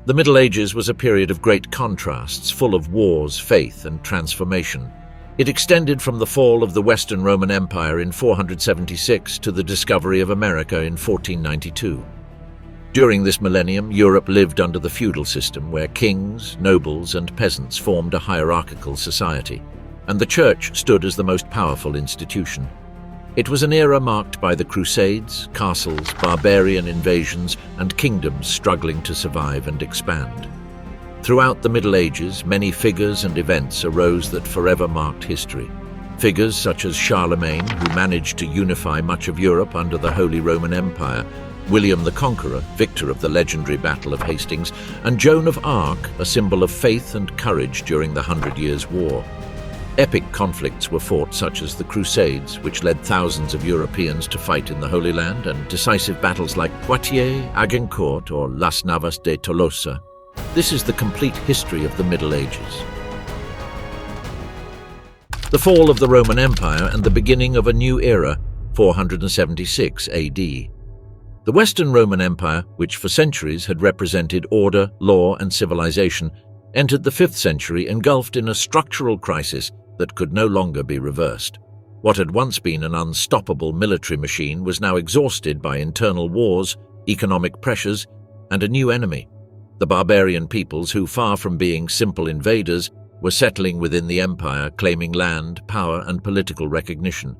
The Middle Ages was a period of great contrasts, full of wars, faith, and transformation. It extended from the fall of the Western Roman Empire in 476 to the discovery of America in 1492. During this millennium, Europe lived under the feudal system where kings, nobles, and peasants formed a hierarchical society, and the Church stood as the most powerful institution. It was an era marked by the Crusades, castles, barbarian invasions, and kingdoms struggling to survive and expand. Throughout the Middle Ages, many figures and events arose that forever marked history. Figures such as Charlemagne, who managed to unify much of Europe under the Holy Roman Empire, William the Conqueror, victor of the legendary Battle of Hastings, and Joan of Arc, a symbol of faith and courage during the 100 Years' War. Epic conflicts were fought, such as the Crusades, which led thousands of Europeans to fight in the Holy Land, and decisive battles like Poitiers, Agincourt, or Las Navas de Tolosa. This is the complete history of the Middle Ages. The fall of the Roman Empire and the beginning of a new era, 476 AD. The Western Roman Empire, which for centuries had represented order, law, and civilization, entered the 5th century engulfed in a structural crisis that could no longer be reversed. What had once been an unstoppable military machine was now exhausted by internal wars, economic pressures, and a new enemy. The barbarian peoples who, far from being simple invaders, were settling within the empire, claiming land, power, and political recognition.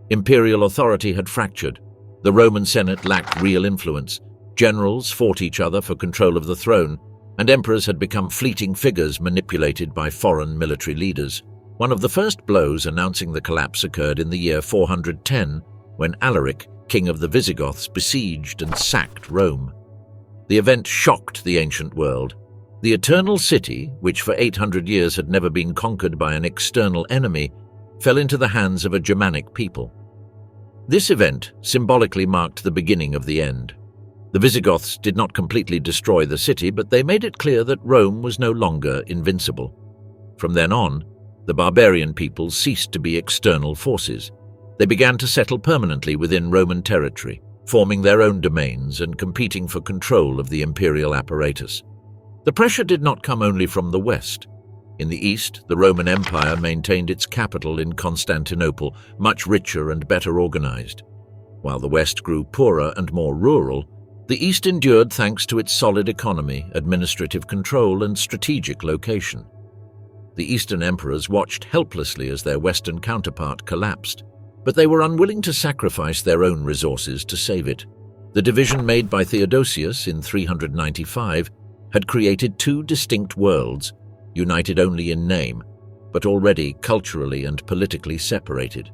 Imperial authority had fractured. The Roman Senate lacked real influence. Generals fought each other for control of the throne, and emperors had become fleeting figures manipulated by foreign military leaders. One of the first blows announcing the collapse occurred in the year 410, when Alaric, king of the Visigoths, besieged and sacked Rome. The event shocked the ancient world. The Eternal City, which for 800 years had never been conquered by an external enemy, fell into the hands of a Germanic people. This event symbolically marked the beginning of the end. The Visigoths did not completely destroy the city, but they made it clear that Rome was no longer invincible. From then on, the barbarian peoples ceased to be external forces. They began to settle permanently within Roman territory, forming their own domains and competing for control of the imperial apparatus. The pressure did not come only from the west. In the east, the Roman Empire maintained its capital in Constantinople, much richer and better organized. While the west grew poorer and more rural, the east endured thanks to its solid economy, administrative control, and strategic location. The eastern emperors watched helplessly as their western counterpart collapsed, but they were unwilling to sacrifice their own resources to save it. The division made by Theodosius in 395 had created two distinct worlds, united only in name, but already culturally and politically separated.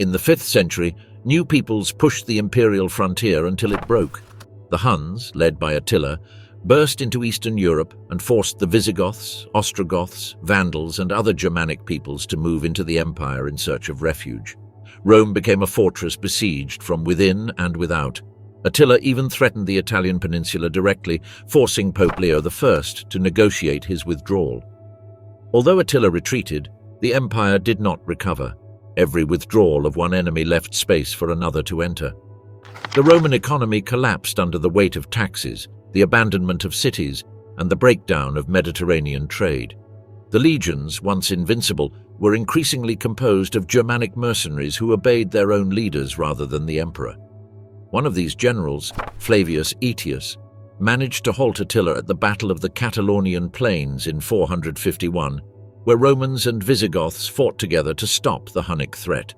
In the 5th century, new peoples pushed the imperial frontier until it broke. The Huns, led by Attila, burst into Eastern Europe and forced the Visigoths, Ostrogoths, Vandals, and other Germanic peoples to move into the empire in search of refuge. Rome became a fortress besieged from within and without. Attila even threatened the Italian peninsula directly, forcing Pope Leo I to negotiate his withdrawal. Although Attila retreated, the empire did not recover. Every withdrawal of one enemy left space for another to enter. The Roman economy collapsed under the weight of taxes, the abandonment of cities, and the breakdown of Mediterranean trade. The legions, once invincible, were increasingly composed of Germanic mercenaries who obeyed their own leaders rather than the emperor. One of these generals, Flavius Aetius, managed to halt Attila at the Battle of the Catalonian Plains in 451, where Romans and Visigoths fought together to stop the Hunnic threat.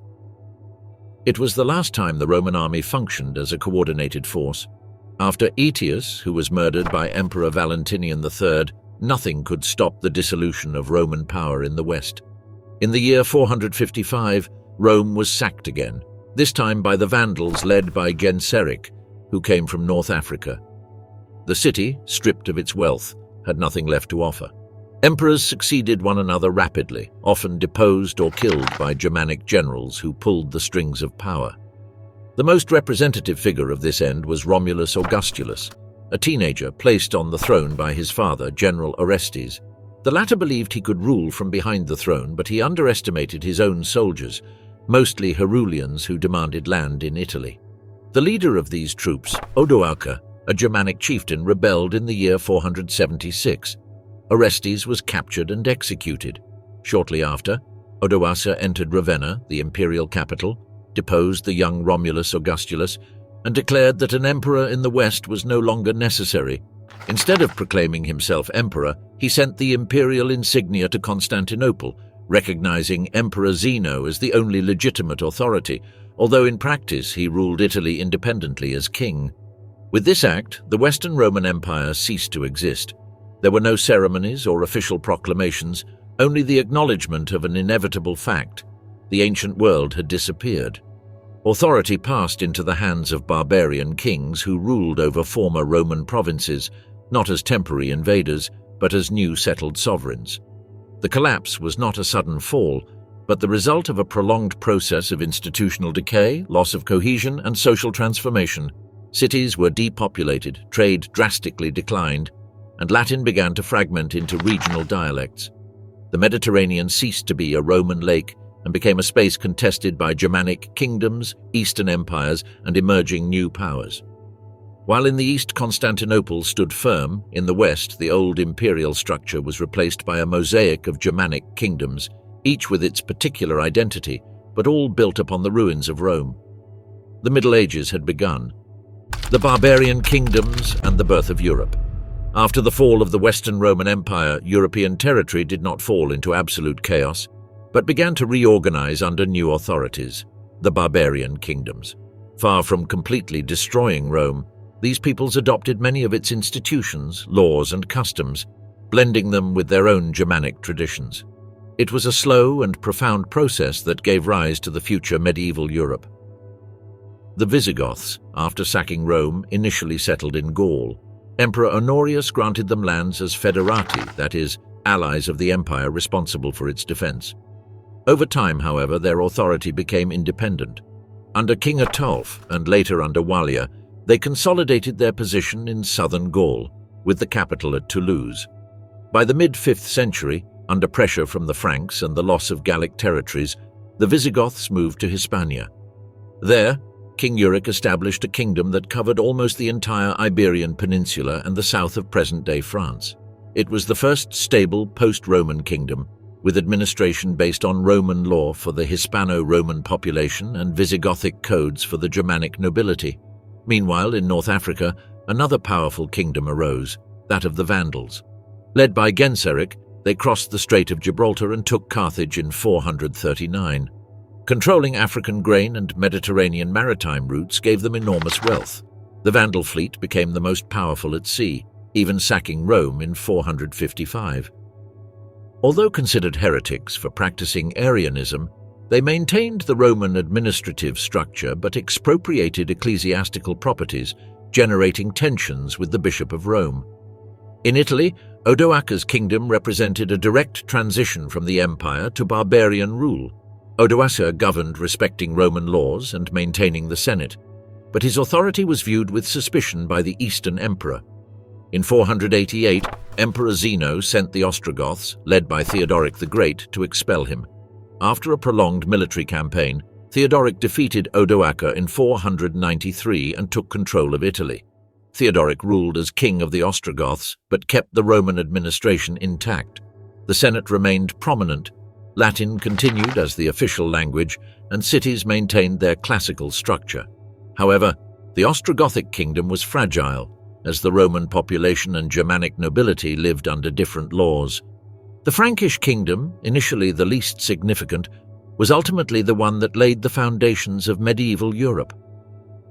It was the last time the Roman army functioned as a coordinated force. After Aetius, who was murdered by Emperor Valentinian III, nothing could stop the dissolution of Roman power in the West. In the year 455, Rome was sacked again, this time by the Vandals led by Genseric, who came from North Africa. The city, stripped of its wealth, had nothing left to offer. Emperors succeeded one another rapidly, often deposed or killed by Germanic generals who pulled the strings of power. The most representative figure of this end was Romulus Augustulus, a teenager placed on the throne by his father, General Orestes. The latter believed he could rule from behind the throne, but he underestimated his own soldiers, mostly Herulians who demanded land in Italy. The leader of these troops, Odoacer, a Germanic chieftain, rebelled in the year 476. Orestes was captured and executed. Shortly after, Odoacer entered Ravenna, the imperial capital, deposed the young Romulus Augustulus, and declared that an emperor in the west was no longer necessary. Instead of proclaiming himself emperor, he sent the imperial insignia to Constantinople, recognizing Emperor Zeno as the only legitimate authority, although in practice he ruled Italy independently as king. With this act, the Western Roman Empire ceased to exist. There were no ceremonies or official proclamations, only the acknowledgement of an inevitable fact: the ancient world had disappeared. Authority passed into the hands of barbarian kings who ruled over former Roman provinces, not as temporary invaders, but as new settled sovereigns. The collapse was not a sudden fall, but the result of a prolonged process of institutional decay, loss of cohesion, and social transformation. Cities were depopulated, trade drastically declined, and Latin began to fragment into regional dialects. The Mediterranean ceased to be a Roman lake and became a space contested by Germanic kingdoms, Eastern empires, and emerging new powers. While in the east Constantinople stood firm, in the west the old imperial structure was replaced by a mosaic of Germanic kingdoms, each with its particular identity, but all built upon the ruins of Rome. The Middle Ages had begun. The barbarian kingdoms and the birth of Europe. After the fall of the Western Roman Empire, European territory did not fall into absolute chaos, but began to reorganize under new authorities, the barbarian kingdoms. Far from completely destroying Rome, these peoples adopted many of its institutions, laws, and customs, blending them with their own Germanic traditions. It was a slow and profound process that gave rise to the future medieval Europe. The Visigoths, after sacking Rome, initially settled in Gaul. Emperor Honorius granted them lands as federati, that is, allies of the empire responsible for its defense. Over time, however, their authority became independent. Under King Ataulf, and later under Wallia, they consolidated their position in southern Gaul, with the capital at Toulouse. By the mid-5th century, under pressure from the Franks and the loss of Gallic territories, the Visigoths moved to Hispania. There, King Euric established a kingdom that covered almost the entire Iberian Peninsula and the south of present-day France. It was the first stable post-Roman kingdom, with administration based on Roman law for the Hispano-Roman population and Visigothic codes for the Germanic nobility. Meanwhile, in North Africa, another powerful kingdom arose, that of the Vandals. Led by Genseric, they crossed the Strait of Gibraltar and took Carthage in 439. Controlling African grain and Mediterranean maritime routes gave them enormous wealth. The Vandal fleet became the most powerful at sea, even sacking Rome in 455. Although considered heretics for practicing Arianism, they maintained the Roman administrative structure but expropriated ecclesiastical properties, generating tensions with the Bishop of Rome. In Italy, Odoacer's kingdom represented a direct transition from the empire to barbarian rule. Odoacer governed respecting Roman laws and maintaining the Senate, but his authority was viewed with suspicion by the Eastern Emperor. In 488, Emperor Zeno sent the Ostrogoths, led by Theodoric the Great, to expel him. After a prolonged military campaign, Theodoric defeated Odoacer in 493 and took control of Italy. Theodoric ruled as king of the Ostrogoths, but kept the Roman administration intact. The Senate remained prominent. Latin continued as the official language, and cities maintained their classical structure. However, the Ostrogothic kingdom was fragile, as the Roman population and Germanic nobility lived under different laws. The Frankish kingdom, initially the least significant, was ultimately the one that laid the foundations of medieval Europe.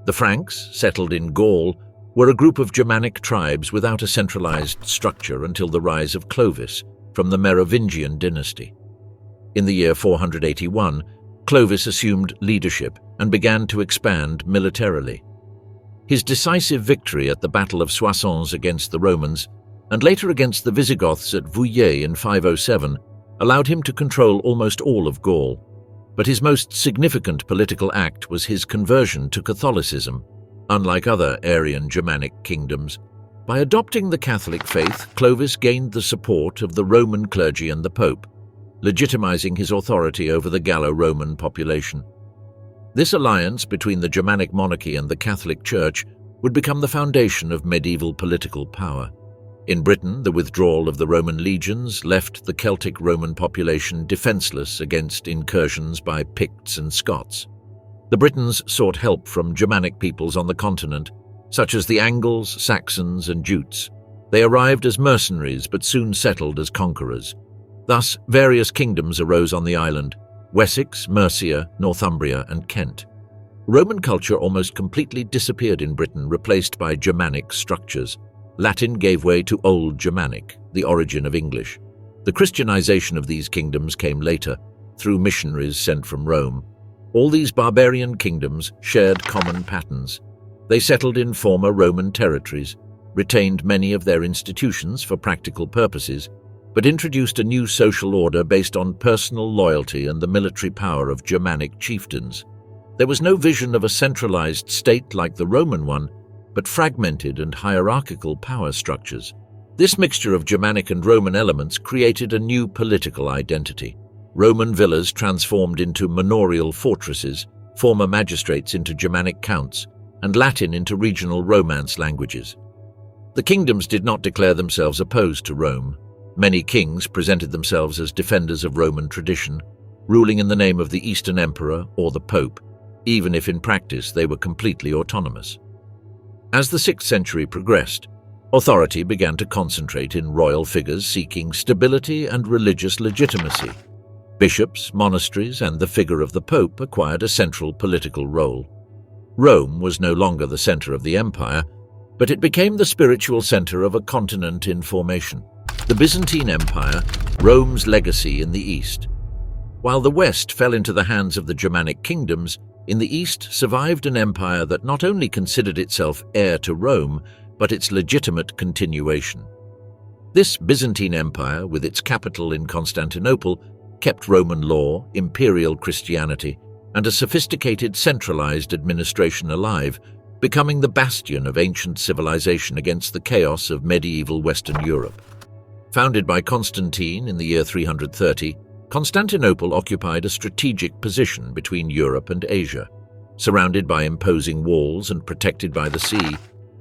The Franks, settled in Gaul, were a group of Germanic tribes without a centralized structure until the rise of Clovis from the Merovingian dynasty. In the year 481, Clovis assumed leadership and began to expand militarily. His decisive victory at the Battle of Soissons against the Romans, and later against the Visigoths at Vouillé in 507, allowed him to control almost all of Gaul. But his most significant political act was his conversion to Catholicism. Unlike other Aryan Germanic kingdoms, by adopting the Catholic faith, Clovis gained the support of the Roman clergy and the Pope, legitimizing his authority over the Gallo-Roman population. This alliance between the Germanic monarchy and the Catholic Church would become the foundation of medieval political power. In Britain, the withdrawal of the Roman legions left the Celtic Roman population defenseless against incursions by Picts and Scots. The Britons sought help from Germanic peoples on the continent, such as the Angles, Saxons, and Jutes. They arrived as mercenaries but soon settled as conquerors. Thus, various kingdoms arose on the island: Wessex, Mercia, Northumbria, and Kent. Roman culture almost completely disappeared in Britain, replaced by Germanic structures. Latin gave way to Old Germanic, the origin of English. The Christianization of these kingdoms came later, through missionaries sent from Rome. All these barbarian kingdoms shared common patterns. They settled in former Roman territories, retained many of their institutions for practical purposes, but introduced a new social order based on personal loyalty and the military power of Germanic chieftains. There was no vision of a centralized state like the Roman one, but fragmented and hierarchical power structures. This mixture of Germanic and Roman elements created a new political identity. Roman villas transformed into manorial fortresses, former magistrates into Germanic counts, and Latin into regional Romance languages. The kingdoms did not declare themselves opposed to Rome. Many kings presented themselves as defenders of Roman tradition, ruling in the name of the Eastern Emperor or the Pope, even if in practice they were completely autonomous. As the 6th century progressed, authority began to concentrate in royal figures seeking stability and religious legitimacy. Bishops, monasteries, and the figure of the Pope acquired a central political role. Rome was no longer the center of the empire, but it became the spiritual center of a continent in formation. The Byzantine Empire, Rome's legacy in the East. While the West fell into the hands of the Germanic kingdoms, in the East survived an empire that not only considered itself heir to Rome, but its legitimate continuation. This Byzantine Empire, with its capital in Constantinople, kept Roman law, imperial Christianity, and a sophisticated centralized administration alive, becoming the bastion of ancient civilization against the chaos of medieval Western Europe. Founded by Constantine in the year 330, Constantinople occupied a strategic position between Europe and Asia. Surrounded by imposing walls and protected by the sea,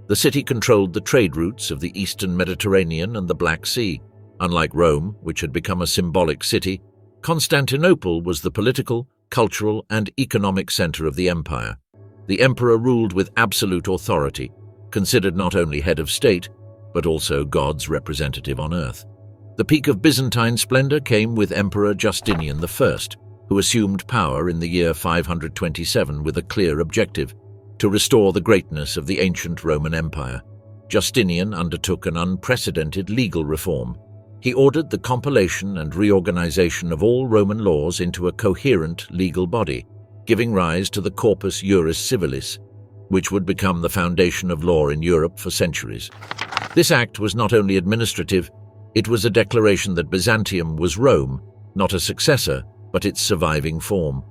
the city controlled the trade routes of the Eastern Mediterranean and the Black Sea. Unlike Rome, which had become a symbolic city, Constantinople was the political, cultural, and economic center of the empire. The emperor ruled with absolute authority, considered not only head of state, but also God's representative on earth. The peak of Byzantine splendor came with Emperor Justinian I, who assumed power in the year 527 with a clear objective: to restore the greatness of the ancient Roman Empire. Justinian undertook an unprecedented legal reform. He ordered the compilation and reorganization of all Roman laws into a coherent legal body, giving rise to the Corpus Juris Civilis, which would become the foundation of law in Europe for centuries. This act was not only administrative, it was a declaration that Byzantium was Rome, not a successor, but its surviving form.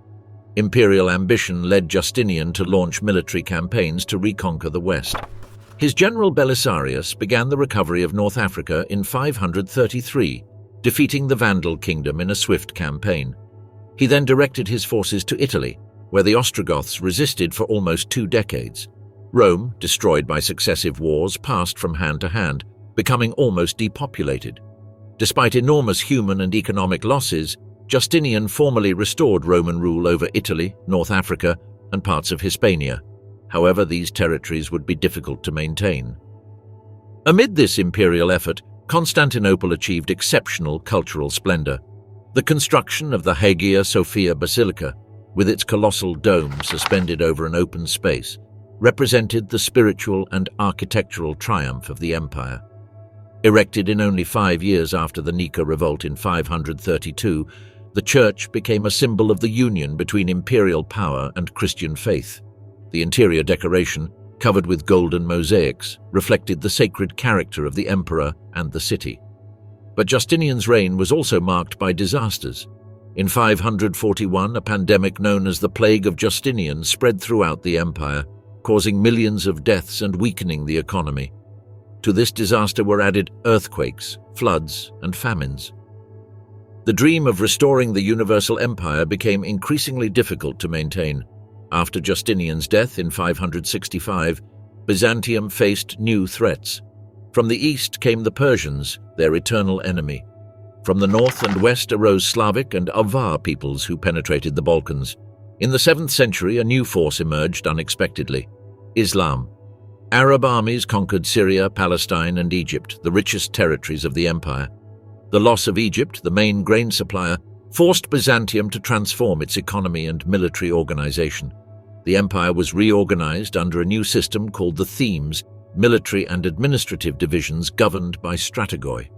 Imperial ambition led Justinian to launch military campaigns to reconquer the West. His general Belisarius began the recovery of North Africa in 533, defeating the Vandal kingdom in a swift campaign. He then directed his forces to Italy, where the Ostrogoths resisted for almost 2 decades. Rome, destroyed by successive wars, passed from hand to hand, becoming almost depopulated. Despite enormous human and economic losses, Justinian formally restored Roman rule over Italy, North Africa, and parts of Hispania. However, these territories would be difficult to maintain. Amid this imperial effort, Constantinople achieved exceptional cultural splendor. The construction of the Hagia Sophia Basilica, with its colossal dome suspended over an open space, represented the spiritual and architectural triumph of the empire. Erected in only 5 years after the Nika revolt in 532, the church became a symbol of the union between imperial power and Christian faith. The interior decoration, covered with golden mosaics, reflected the sacred character of the emperor and the city. But Justinian's reign was also marked by disasters. In 541, a pandemic known as the Plague of Justinian spread throughout the empire, causing millions of deaths and weakening the economy. To this disaster were added earthquakes, floods, and famines. The dream of restoring the universal empire became increasingly difficult to maintain. After Justinian's death in 565, Byzantium faced new threats. From the east came the Persians, their eternal enemy. From the north and west arose Slavic and Avar peoples who penetrated the Balkans. In the 7th century, a new force emerged unexpectedly: Islam. Arab armies conquered Syria, Palestine, and Egypt, the richest territories of the empire. The loss of Egypt, the main grain supplier, forced Byzantium to transform its economy and military organization. The empire was reorganized under a new system called the themes, military and administrative divisions governed by strategoi.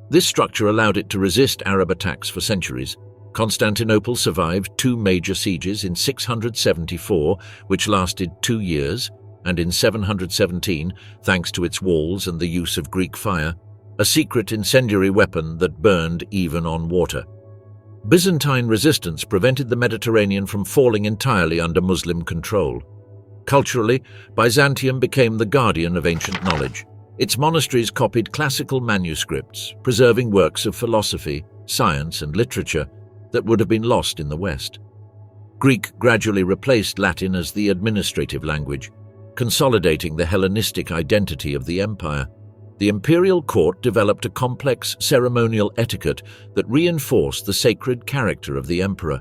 This structure allowed it to resist Arab attacks for centuries. Constantinople survived 2 major sieges in 674, which lasted 2 years, and in 717, thanks to its walls and the use of Greek fire, a secret incendiary weapon that burned even on water. Byzantine resistance prevented the Mediterranean from falling entirely under Muslim control. Culturally, Byzantium became the guardian of ancient knowledge. Its monasteries copied classical manuscripts, preserving works of philosophy, science, and literature that would have been lost in the West. Greek gradually replaced Latin as the administrative language, consolidating the Hellenistic identity of the empire. The imperial court developed a complex ceremonial etiquette that reinforced the sacred character of the emperor.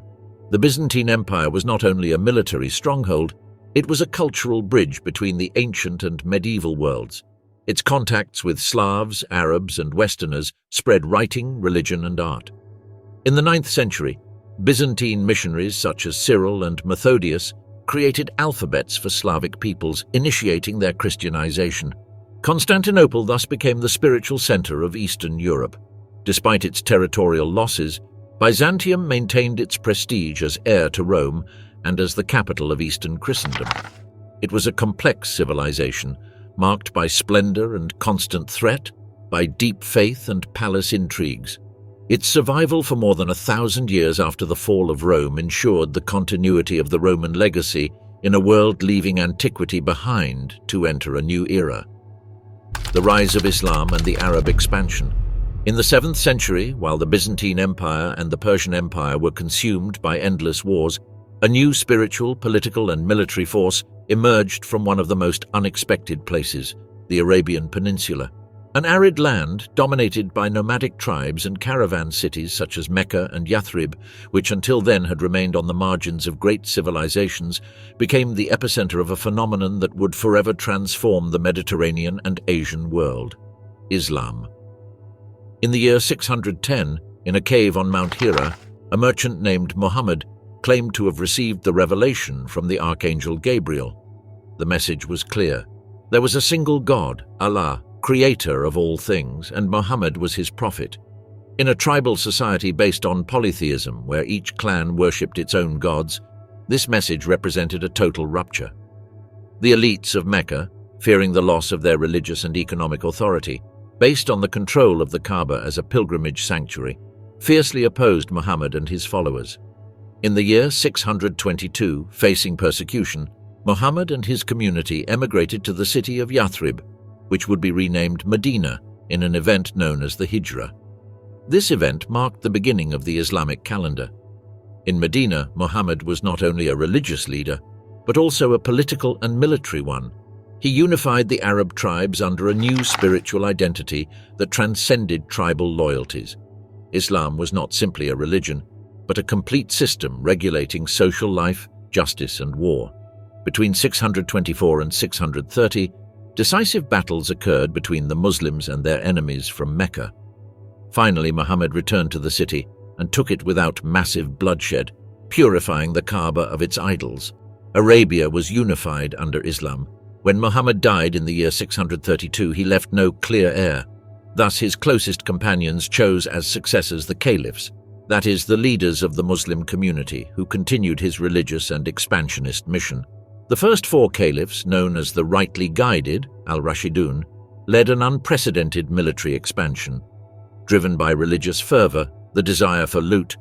The Byzantine Empire was not only a military stronghold, it was a cultural bridge between the ancient and medieval worlds. Its contacts with Slavs, Arabs, and Westerners spread writing, religion, and art. In the 9th century, Byzantine missionaries such as Cyril and Methodius created alphabets for Slavic peoples, initiating their Christianization. Constantinople thus became the spiritual center of Eastern Europe. Despite its territorial losses, Byzantium maintained its prestige as heir to Rome and as the capital of Eastern Christendom. It was a complex civilization, marked by splendor and constant threat, by deep faith and palace intrigues. Its survival for more than 1,000 years after the fall of Rome ensured the continuity of the Roman legacy in a world leaving antiquity behind to enter a new era. The rise of Islam and the Arab expansion. In the 7th century, while the Byzantine Empire and the Persian Empire were consumed by endless wars, a new spiritual, political, and military force emerged from one of the most unexpected places, the Arabian Peninsula. An arid land dominated by nomadic tribes and caravan cities such as Mecca and Yathrib, which until then had remained on the margins of great civilizations, became the epicenter of a phenomenon that would forever transform the Mediterranean and Asian world: Islam. In the year 610, in a cave on Mount Hira, a merchant named Muhammad claimed to have received the revelation from the archangel Gabriel. The message was clear. There was a single God, Allah, creator of all things, and Muhammad was his prophet. In a tribal society based on polytheism, where each clan worshipped its own gods, this message represented a total rupture. The elites of Mecca, fearing the loss of their religious and economic authority, based on the control of the Kaaba as a pilgrimage sanctuary, fiercely opposed Muhammad and his followers. In the year 622, facing persecution, Muhammad and his community emigrated to the city of Yathrib, which would be renamed Medina in an event known as the Hijra. This event marked the beginning of the Islamic calendar. In Medina, Muhammad was not only a religious leader, but also a political and military one. He unified the Arab tribes under a new spiritual identity that transcended tribal loyalties. Islam was not simply a religion, but a complete system regulating social life, justice, and war. Between 624 and 630, decisive battles occurred between the Muslims and their enemies from Mecca. Finally, Muhammad returned to the city and took it without massive bloodshed, purifying the Kaaba of its idols. Arabia was unified under Islam. When Muhammad died in the year 632, he left no clear heir. Thus, his closest companions chose as successors the caliphs, that is, the leaders of the Muslim community, who continued his religious and expansionist mission. The first 4 caliphs, known as the rightly guided, al-Rashidun, led an unprecedented military expansion. Driven by religious fervor, the desire for loot,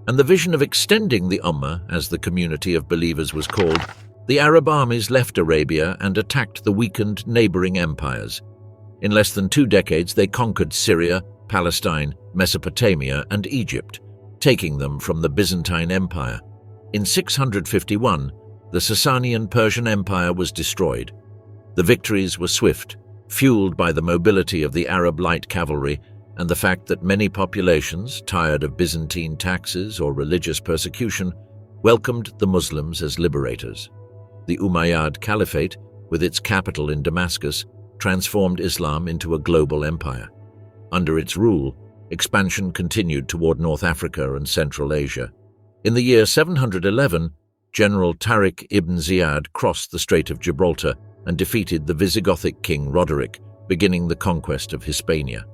and the vision of extending the Ummah, as the community of believers was called, the Arab armies left Arabia and attacked the weakened neighboring empires. In less than 2 decades, they conquered Syria, Palestine, Mesopotamia, and Egypt, taking them from the Byzantine Empire. In 651, the Sasanian Persian Empire was destroyed. The victories were swift, fueled by the mobility of the Arab light cavalry and the fact that many populations, tired of Byzantine taxes or religious persecution, welcomed the Muslims as liberators. The Umayyad Caliphate, with its capital in Damascus, transformed Islam into a global empire. Under its rule, expansion continued toward North Africa and Central Asia. In the year 711, General Tariq ibn Ziyad crossed the Strait of Gibraltar and defeated the Visigothic king Roderick, beginning the conquest of Hispania.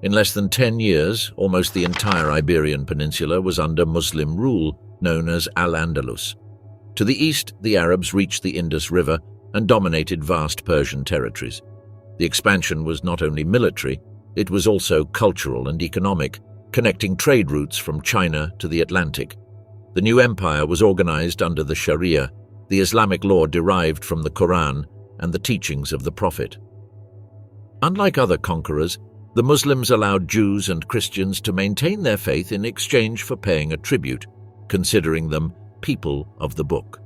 In less than 10 years, almost the entire Iberian Peninsula was under Muslim rule, known as Al-Andalus. To the east, the Arabs reached the Indus River and dominated vast Persian territories. The expansion was not only military, it was also cultural and economic, connecting trade routes from China to the Atlantic. The new empire was organized under the Sharia, the Islamic law derived from the Quran and the teachings of the Prophet. Unlike other conquerors, the Muslims allowed Jews and Christians to maintain their faith in exchange for paying a tribute, considering them people of the book.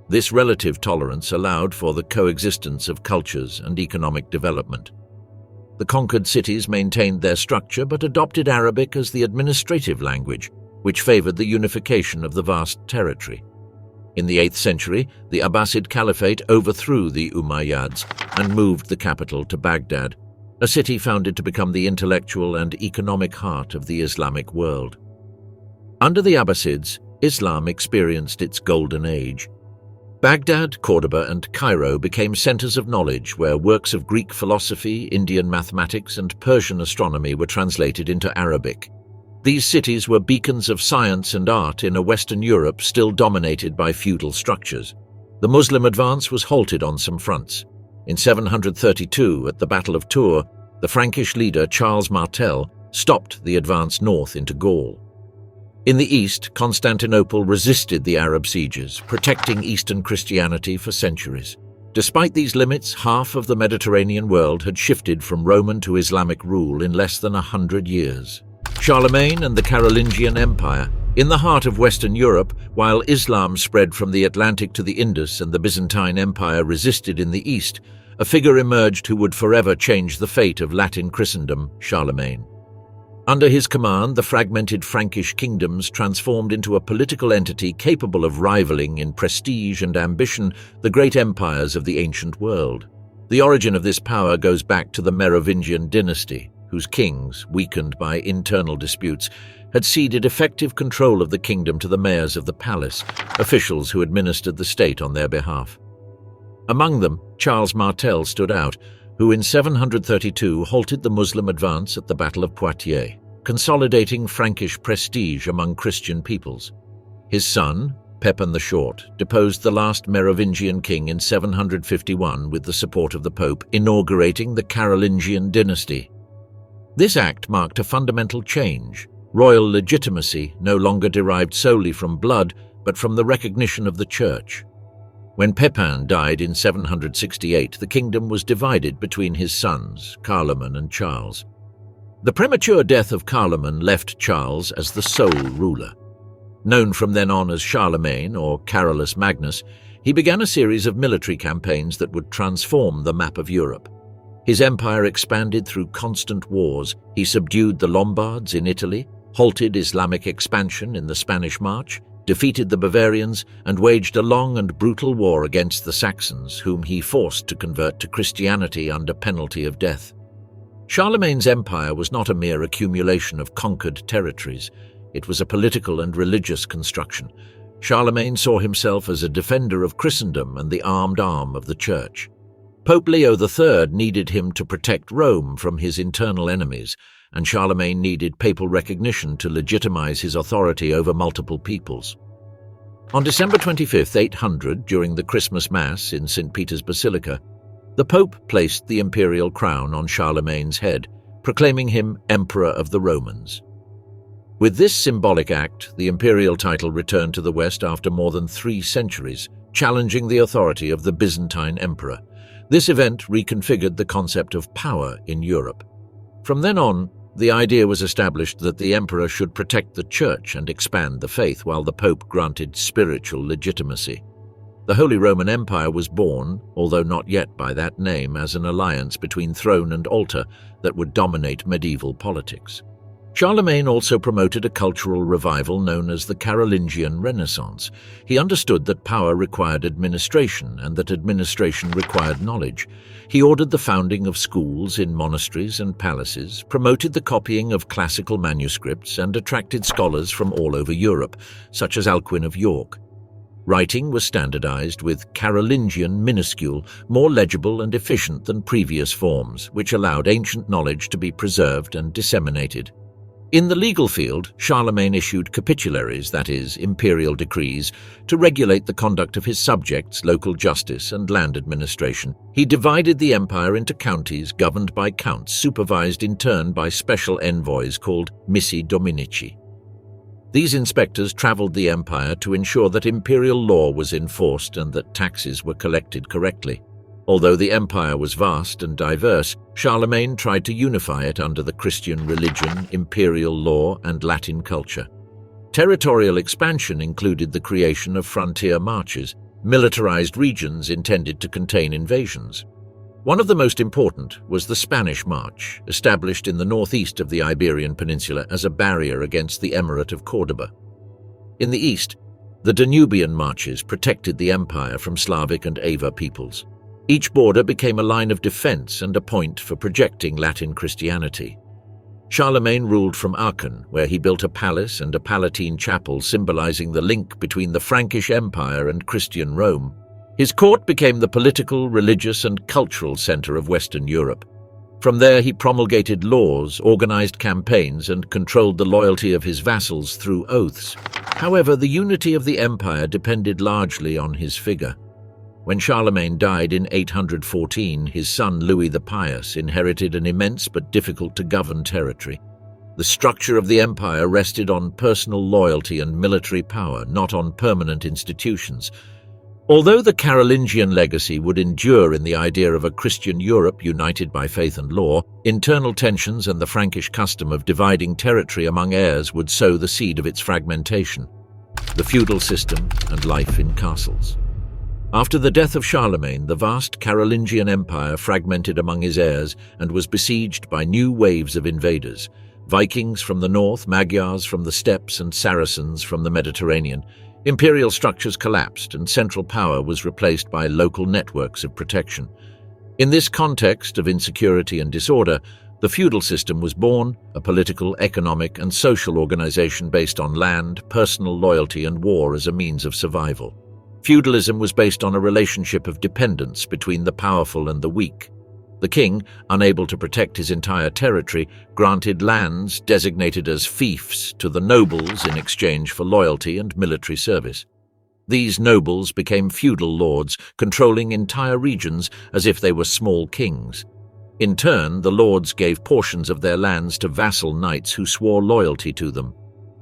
This relative tolerance allowed for the coexistence of cultures and economic development. The conquered cities maintained their structure but adopted Arabic as the administrative language, which favored the unification of the vast territory. In the 8th century, the Abbasid Caliphate overthrew the Umayyads and moved the capital to Baghdad, a city founded to become the intellectual and economic heart of the Islamic world. Under the Abbasids, Islam experienced its golden age. Baghdad, Cordoba, and Cairo became centers of knowledge where works of Greek philosophy, Indian mathematics, and Persian astronomy were translated into Arabic. These cities were beacons of science and art in a Western Europe still dominated by feudal structures. The Muslim advance was halted on some fronts. In 732, at the Battle of Tours, the Frankish leader Charles Martel stopped the advance north into Gaul. In the east, Constantinople resisted the Arab sieges, protecting Eastern Christianity for centuries. Despite these limits, half of the Mediterranean world had shifted from Roman to Islamic rule in less than 100 years. Charlemagne and the Carolingian Empire, in the heart of Western Europe, while Islam spread from the Atlantic to the Indus and the Byzantine Empire resisted in the east, a figure emerged who would forever change the fate of Latin Christendom, Charlemagne. Under his command, the fragmented Frankish kingdoms transformed into a political entity capable of rivaling in prestige and ambition the great empires of the ancient world. The origin of this power goes back to the Merovingian dynasty, whose kings, weakened by internal disputes, had ceded effective control of the kingdom to the mayors of the palace, officials who administered the state on their behalf. Among them, Charles Martel stood out, who in 732 halted the Muslim advance at the Battle of Poitiers, consolidating Frankish prestige among Christian peoples. His son, Pepin the Short, deposed the last Merovingian king in 751 with the support of the Pope, inaugurating the Carolingian dynasty. This act marked a fundamental change. Royal legitimacy no longer derived solely from blood, but from the recognition of the Church. When Pepin died in 768, the kingdom was divided between his sons, Carloman and Charles. The premature death of Carloman left Charles as the sole ruler. Known from then on as Charlemagne or Carolus Magnus, he began a series of military campaigns that would transform the map of Europe. His empire expanded through constant wars. He subdued the Lombards in Italy, halted Islamic expansion in the Spanish March, defeated the Bavarians, and waged a long and brutal war against the Saxons, whom he forced to convert to Christianity under penalty of death. Charlemagne's empire was not a mere accumulation of conquered territories. It was a political and religious construction. Charlemagne saw himself as a defender of Christendom and the armed arm of the Church. Pope Leo III needed him to protect Rome from his internal enemies, and Charlemagne needed papal recognition to legitimize his authority over multiple peoples. On December 25, 800, during the Christmas Mass in St. Peter's Basilica, the Pope placed the imperial crown on Charlemagne's head, proclaiming him Emperor of the Romans. With this symbolic act, the imperial title returned to the West after more than 3 centuries, challenging the authority of the Byzantine emperor. This event reconfigured the concept of power in Europe. From then on, the idea was established that the emperor should protect the Church and expand the faith, while the Pope granted spiritual legitimacy. The Holy Roman Empire was born, although not yet by that name, as an alliance between throne and altar that would dominate medieval politics. Charlemagne also promoted a cultural revival known as the Carolingian Renaissance. He understood that power required administration and that administration required knowledge. He ordered the founding of schools in monasteries and palaces, promoted the copying of classical manuscripts, and attracted scholars from all over Europe, such as Alcuin of York. Writing was standardized with Carolingian minuscule, more legible and efficient than previous forms, which allowed ancient knowledge to be preserved and disseminated. In the legal field, Charlemagne issued capitularies, that is, imperial decrees, to regulate the conduct of his subjects, local justice, and land administration. He divided the empire into counties governed by counts, supervised in turn by special envoys called missi dominici. These inspectors traveled the empire to ensure that imperial law was enforced and that taxes were collected correctly. Although the empire was vast and diverse, Charlemagne tried to unify it under the Christian religion, imperial law, and Latin culture. Territorial expansion included the creation of frontier marches, militarized regions intended to contain invasions. One of the most important was the Spanish March, established in the northeast of the Iberian Peninsula as a barrier against the Emirate of Córdoba. In the east, the Danubian marches protected the empire from Slavic and Avar peoples. Each border became a line of defense and a point for projecting Latin Christianity. Charlemagne ruled from Aachen, where he built a palace and a Palatine chapel symbolizing the link between the Frankish Empire and Christian Rome. His court became the political, religious, and cultural center of Western Europe. From there he promulgated laws, organized campaigns, and controlled the loyalty of his vassals through oaths. However, the unity of the empire depended largely on his figure. When Charlemagne died in 814, his son Louis the Pious inherited an immense but difficult-to-govern territory. The structure of the empire rested on personal loyalty and military power, not on permanent institutions. Although the Carolingian legacy would endure in the idea of a Christian Europe united by faith and law, internal tensions and the Frankish custom of dividing territory among heirs would sow the seed of its fragmentation. The feudal system and life in castles. After the death of Charlemagne, the vast Carolingian Empire fragmented among his heirs and was besieged by new waves of invaders, Vikings from the north, Magyars from the steppes, and Saracens from the Mediterranean. Imperial structures collapsed and central power was replaced by local networks of protection. In this context of insecurity and disorder, the feudal system was born, a political, economic, and social organization based on land, personal loyalty, and war as a means of survival. Feudalism was based on a relationship of dependence between the powerful and the weak. The king, unable to protect his entire territory, granted lands designated as fiefs to the nobles in exchange for loyalty and military service. These nobles became feudal lords, controlling entire regions as if they were small kings. In turn, the lords gave portions of their lands to vassal knights who swore loyalty to them.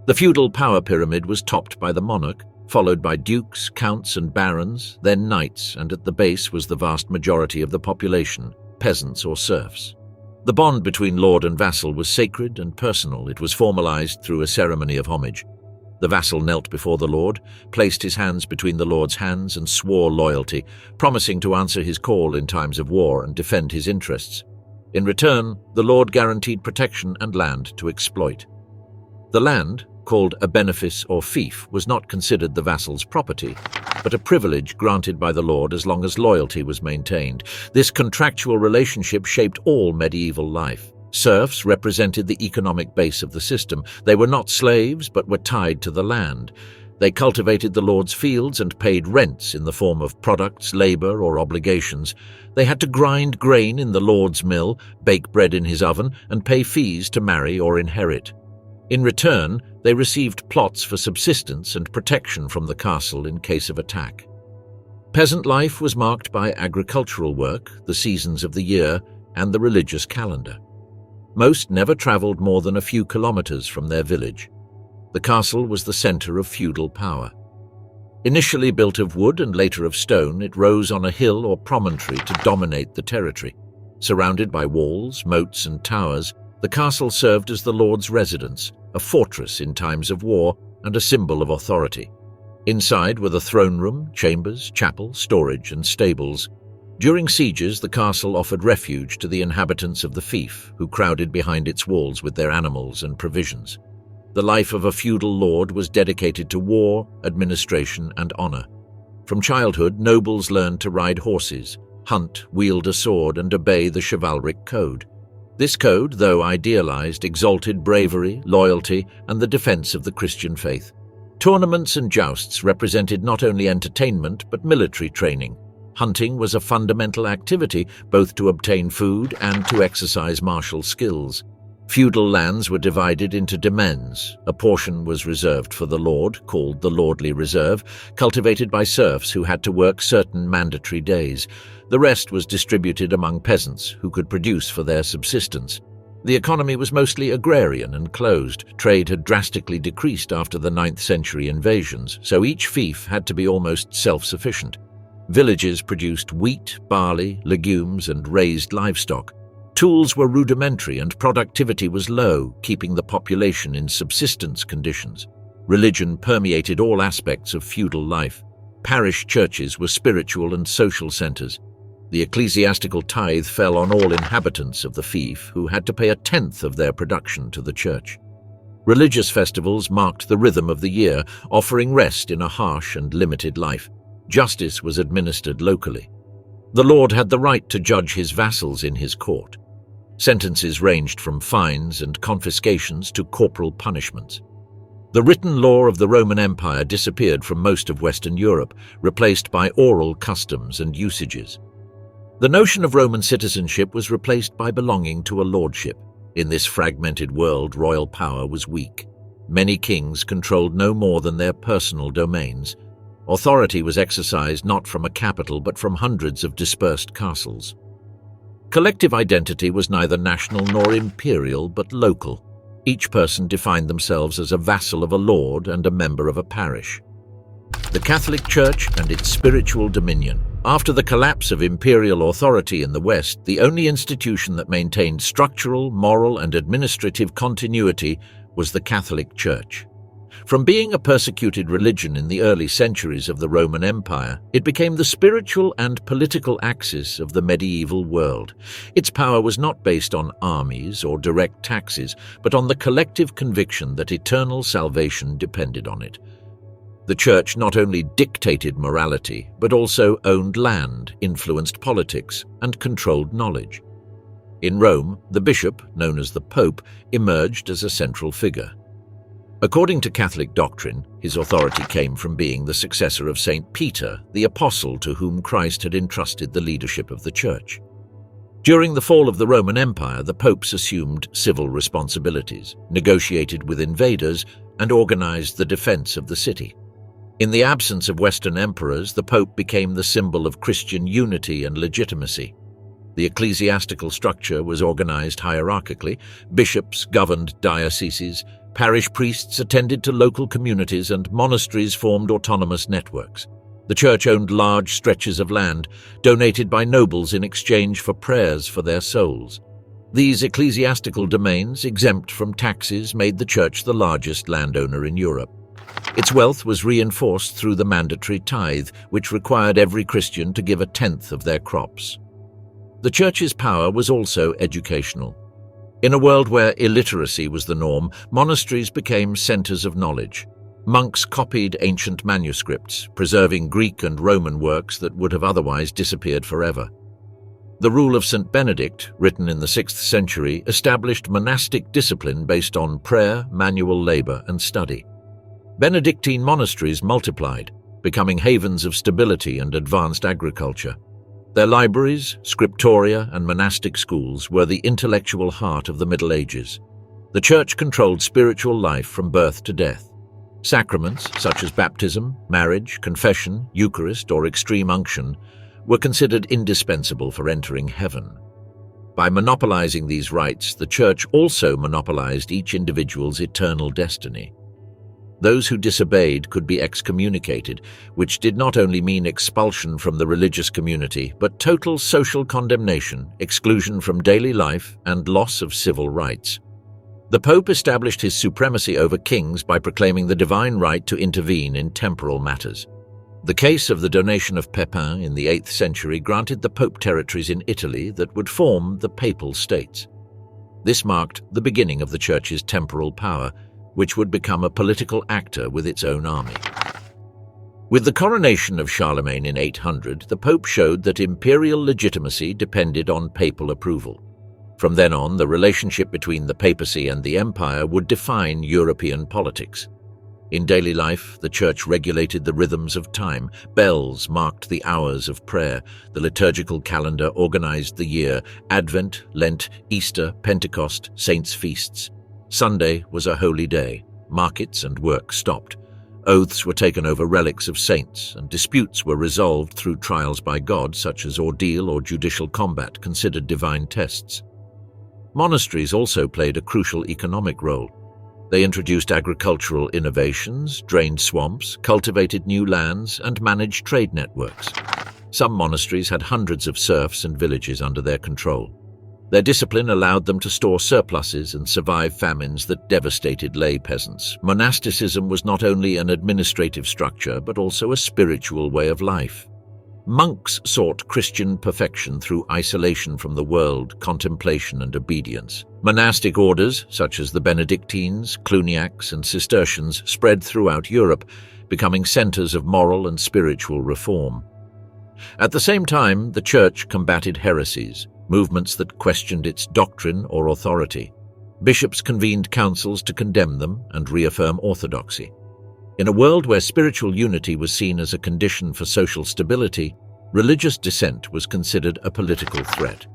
The feudal power pyramid was topped by the monarch, followed by dukes, counts, and barons, then knights, and at the base was the vast majority of the population, peasants or serfs. The bond between lord and vassal was sacred and personal. It was formalized through a ceremony of homage. The vassal knelt before the lord, placed his hands between the lord's hands, and swore loyalty, promising to answer his call in times of war and defend his interests. In return, the lord guaranteed protection and land to exploit. The land, called a benefice or fief, was not considered the vassal's property, but a privilege granted by the lord as long as loyalty was maintained. This contractual relationship shaped all medieval life. Serfs represented the economic base of the system. They were not slaves, but were tied to the land. They cultivated the lord's fields and paid rents in the form of products, labor, or obligations. They had to grind grain in the lord's mill, bake bread in his oven, and pay fees to marry or inherit. In return, they received plots for subsistence and protection from the castle in case of attack. Peasant life was marked by agricultural work, the seasons of the year, and the religious calendar. Most never traveled more than a few kilometers from their village. The castle was the center of feudal power. Initially built of wood and later of stone, it rose on a hill or promontory to dominate the territory. Surrounded by walls, moats, and towers, the castle served as the lord's residence, a fortress in times of war, and a symbol of authority. Inside were the throne room, chambers, chapel, storage, and stables. During sieges, the castle offered refuge to the inhabitants of the fief, who crowded behind its walls with their animals and provisions. The life of a feudal lord was dedicated to war, administration, and honor. From childhood, nobles learned to ride horses, hunt, wield a sword, and obey the chivalric code. This code, though idealized, exalted bravery, loyalty, and the defense of the Christian faith. Tournaments and jousts represented not only entertainment but military training. Hunting was a fundamental activity, both to obtain food and to exercise martial skills. Feudal lands were divided into demesnes. A portion was reserved for the lord, called the lordly reserve, cultivated by serfs who had to work certain mandatory days. The rest was distributed among peasants who could produce for their subsistence. The economy was mostly agrarian and closed. Trade had drastically decreased after the 9th century invasions, so each fief had to be almost self-sufficient. Villages produced wheat, barley, legumes, and raised livestock. Tools were rudimentary and productivity was low, keeping the population in subsistence conditions. Religion permeated all aspects of feudal life. Parish churches were spiritual and social centers. The ecclesiastical tithe fell on all inhabitants of the fief, who had to pay a tenth of their production to the church. Religious festivals marked the rhythm of the year, offering rest in a harsh and limited life. Justice was administered locally. The lord had the right to judge his vassals in his court. Sentences ranged from fines and confiscations to corporal punishments. The written law of the Roman Empire disappeared from most of Western Europe, replaced by oral customs and usages. The notion of Roman citizenship was replaced by belonging to a lordship. In this fragmented world, royal power was weak. Many kings controlled no more than their personal domains. Authority was exercised not from a capital but from hundreds of dispersed castles. Collective identity was neither national nor imperial but local. Each person defined themselves as a vassal of a lord and a member of a parish. The Catholic Church and its spiritual dominion. After the collapse of imperial authority in the West, the only institution that maintained structural, moral, and administrative continuity was the Catholic Church. From being a persecuted religion in the early centuries of the Roman Empire, it became the spiritual and political axis of the medieval world. Its power was not based on armies or direct taxes, but on the collective conviction that eternal salvation depended on it. The Church not only dictated morality, but also owned land, influenced politics, and controlled knowledge. In Rome, the bishop, known as the Pope, emerged as a central figure. According to Catholic doctrine, his authority came from being the successor of Saint Peter, the apostle to whom Christ had entrusted the leadership of the Church. During the fall of the Roman Empire, the popes assumed civil responsibilities, negotiated with invaders, and organized the defense of the city. In the absence of Western emperors, the Pope became the symbol of Christian unity and legitimacy. The ecclesiastical structure was organized hierarchically. Bishops governed dioceses, parish priests attended to local communities, and monasteries formed autonomous networks. The Church owned large stretches of land, donated by nobles in exchange for prayers for their souls. These ecclesiastical domains, exempt from taxes, made the Church the largest landowner in Europe. Its wealth was reinforced through the mandatory tithe, which required every Christian to give a tenth of their crops. The Church's power was also educational. In a world where illiteracy was the norm, monasteries became centers of knowledge. Monks copied ancient manuscripts, preserving Greek and Roman works that would have otherwise disappeared forever. The Rule of St. Benedict, written in the 6th century, established monastic discipline based on prayer, manual labor, and study. Benedictine monasteries multiplied, becoming havens of stability and advanced agriculture. Their libraries, scriptoria, and monastic schools were the intellectual heart of the Middle Ages. The Church controlled spiritual life from birth to death. Sacraments, such as baptism, marriage, confession, Eucharist, or extreme unction, were considered indispensable for entering heaven. By monopolizing these rites, the Church also monopolized each individual's eternal destiny. Those who disobeyed could be excommunicated, which did not only mean expulsion from the religious community, but total social condemnation, exclusion from daily life, and loss of civil rights. The Pope established his supremacy over kings by proclaiming the divine right to intervene in temporal matters. The case of the donation of Pepin in the 8th century granted the Pope territories in Italy that would form the Papal States. This marked the beginning of the Church's temporal power, which would become a political actor with its own army. With the coronation of Charlemagne in 800, the Pope showed that imperial legitimacy depended on papal approval. From then on, the relationship between the papacy and the empire would define European politics. In daily life, the Church regulated the rhythms of time. Bells marked the hours of prayer. The liturgical calendar organized the year: Advent, Lent, Easter, Pentecost, saints' feasts. Sunday was a holy day. Markets and work stopped. Oaths were taken over relics of saints, and disputes were resolved through trials by God, such as ordeal or judicial combat, considered divine tests. Monasteries also played a crucial economic role. They introduced agricultural innovations, drained swamps, cultivated new lands, and managed trade networks. Some monasteries had hundreds of serfs and villages under their control. Their discipline allowed them to store surpluses and survive famines that devastated lay peasants. Monasticism was not only an administrative structure, but also a spiritual way of life. Monks sought Christian perfection through isolation from the world, contemplation, and obedience. Monastic orders, such as the Benedictines, Cluniacs, and Cistercians, spread throughout Europe, becoming centers of moral and spiritual reform. At the same time, the Church combated heresies, movements that questioned its doctrine or authority. Bishops convened councils to condemn them and reaffirm orthodoxy. In a world where spiritual unity was seen as a condition for social stability, religious dissent was considered a political threat.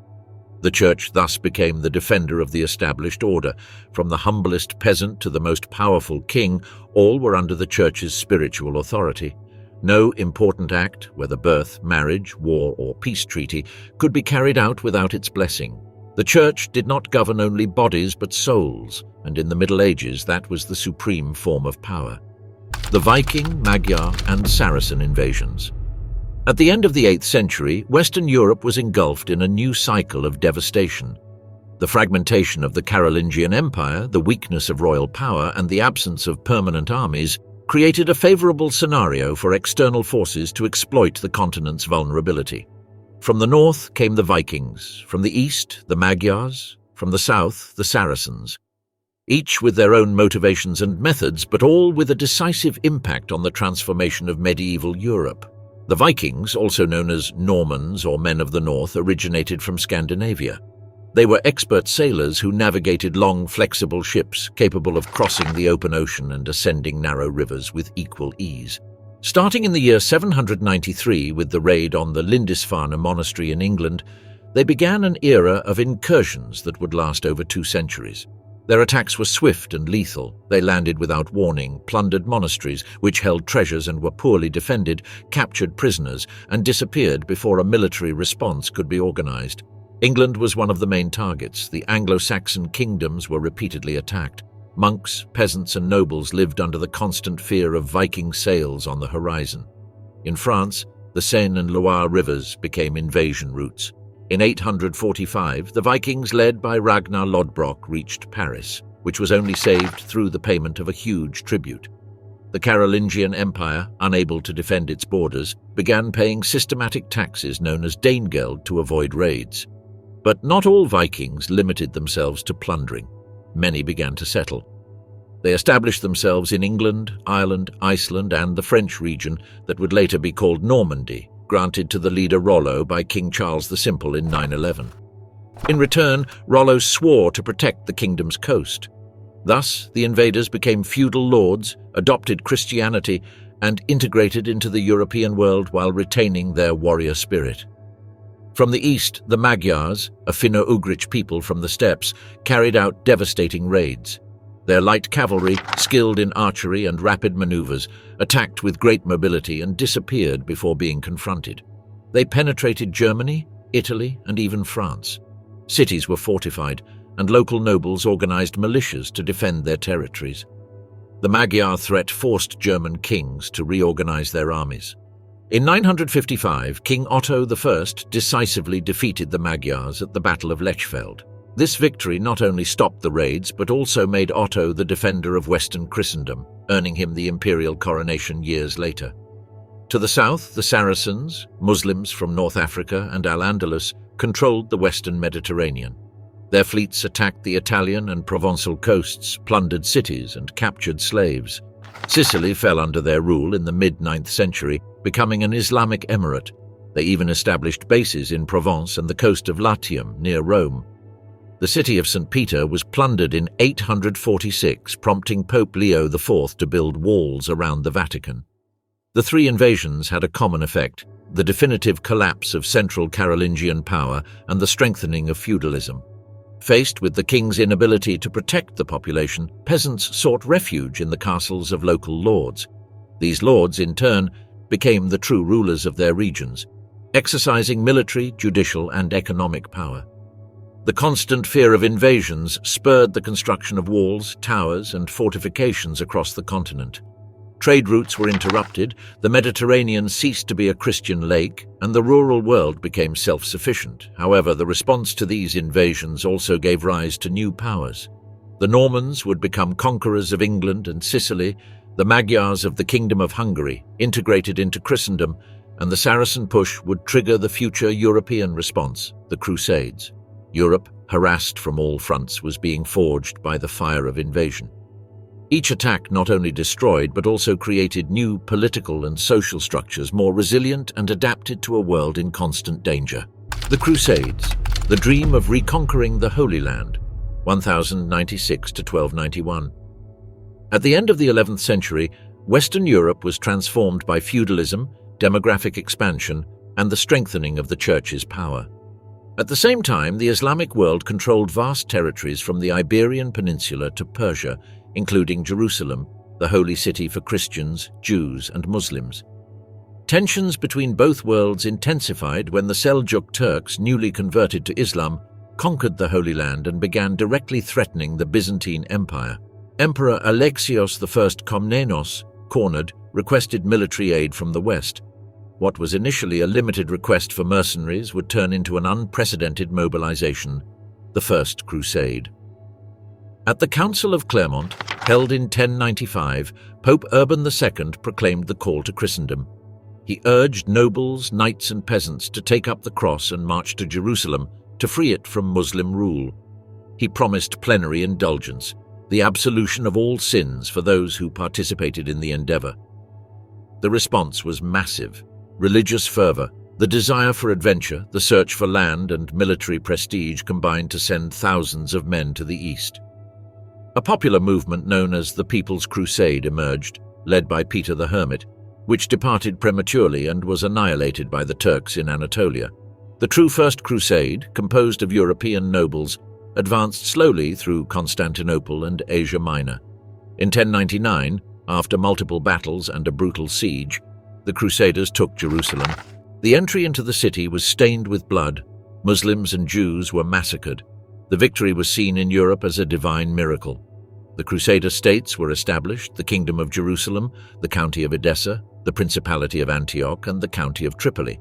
The Church thus became the defender of the established order. From the humblest peasant to the most powerful king, all were under the Church's spiritual authority. No important act, whether birth, marriage, war, or peace treaty, could be carried out without its blessing. The Church did not govern only bodies but souls, and in the Middle Ages that was the supreme form of power. The Viking, Magyar, and Saracen invasions. At the end of the 8th century, Western Europe was engulfed in a new cycle of devastation. The fragmentation of the Carolingian Empire, the weakness of royal power, and the absence of permanent armies created a favorable scenario for external forces to exploit the continent's vulnerability. From the north came the Vikings, from the east, the Magyars, from the south, the Saracens. Each with their own motivations and methods, but all with a decisive impact on the transformation of medieval Europe. The Vikings, also known as Normans or Men of the North, originated from Scandinavia. They were expert sailors who navigated long, flexible ships capable of crossing the open ocean and ascending narrow rivers with equal ease. Starting in the year 793 with the raid on the Lindisfarne monastery in England, they began an era of incursions that would last over 2 centuries. Their attacks were swift and lethal. They landed without warning, plundered monasteries, which held treasures and were poorly defended, captured prisoners, and disappeared before a military response could be organized. England was one of the main targets. The Anglo-Saxon kingdoms were repeatedly attacked. Monks, peasants, and nobles lived under the constant fear of Viking sails on the horizon. In France, the Seine and Loire rivers became invasion routes. In 845, the Vikings, led by Ragnar Lodbrok, reached Paris, which was only saved through the payment of a huge tribute. The Carolingian Empire, unable to defend its borders, began paying systematic taxes known as Danegeld to avoid raids. But not all Vikings limited themselves to plundering. Many began to settle. They established themselves in England, Ireland, Iceland, and the French region that would later be called Normandy, granted to the leader Rollo by King Charles the Simple in 911. In return, Rollo swore to protect the kingdom's coast. Thus, the invaders became feudal lords, adopted Christianity, and integrated into the European world while retaining their warrior spirit. From the east, the Magyars, a Finno-Ugric people from the steppes, carried out devastating raids. Their light cavalry, skilled in archery and rapid maneuvers, attacked with great mobility and disappeared before being confronted. They penetrated Germany, Italy, and even France. Cities were fortified, and local nobles organized militias to defend their territories. The Magyar threat forced German kings to reorganize their armies. In 955, King Otto I decisively defeated the Magyars at the Battle of Lechfeld. This victory not only stopped the raids but also made Otto the defender of Western Christendom, earning him the imperial coronation years later. To the south, the Saracens, Muslims from North Africa and Al-Andalus, controlled the western Mediterranean. Their fleets attacked the Italian and Provençal coasts, plundered cities, and captured slaves. Sicily fell under their rule in the mid-9th century, becoming an Islamic emirate. They even established bases in Provence and the coast of Latium, near Rome. The city of St. Peter was plundered in 846, prompting Pope Leo IV to build walls around the Vatican. The three invasions had a common effect: the definitive collapse of central Carolingian power and the strengthening of feudalism. Faced with the king's inability to protect the population, peasants sought refuge in the castles of local lords. These lords, in turn, became the true rulers of their regions, exercising military, judicial, and economic power. The constant fear of invasions spurred the construction of walls, towers, and fortifications across the continent. Trade routes were interrupted, the Mediterranean ceased to be a Christian lake, and the rural world became self-sufficient. However, the response to these invasions also gave rise to new powers. The Normans would become conquerors of England and Sicily, the Magyars of the Kingdom of Hungary integrated into Christendom, and the Saracen push would trigger the future European response, the Crusades. Europe, harassed from all fronts, was being forged by the fire of invasion. Each attack not only destroyed but also created new political and social structures more resilient and adapted to a world in constant danger. The Crusades, the dream of reconquering the Holy Land, 1096 to 1291. At the end of the 11th century, Western Europe was transformed by feudalism, demographic expansion, and the strengthening of the Church's power. At the same time, the Islamic world controlled vast territories from the Iberian Peninsula to Persia, including Jerusalem, the holy city for Christians, Jews, and Muslims. Tensions between both worlds intensified when the Seljuk Turks, newly converted to Islam, conquered the Holy Land and began directly threatening the Byzantine Empire. Emperor Alexios I Komnenos, cornered, requested military aid from the West. What was initially a limited request for mercenaries would turn into an unprecedented mobilization, the First Crusade. At the Council of Clermont, held in 1095, Pope Urban II proclaimed the call to Christendom. He urged nobles, knights, and peasants to take up the cross and march to Jerusalem to free it from Muslim rule. He promised plenary indulgence, the absolution of all sins for those who participated in the endeavor. The response was massive. Religious fervor, the desire for adventure, the search for land, and military prestige combined to send thousands of men to the east. A popular movement known as the People's Crusade emerged, led by Peter the Hermit, which departed prematurely and was annihilated by the Turks in Anatolia. The true First Crusade, composed of European nobles, advanced slowly through Constantinople and Asia Minor. In 1099, after multiple battles and a brutal siege, the Crusaders took Jerusalem. The entry into the city was stained with blood. Muslims and Jews were massacred. The victory was seen in Europe as a divine miracle. The Crusader states were established: the Kingdom of Jerusalem, the County of Edessa, the Principality of Antioch, and the County of Tripoli.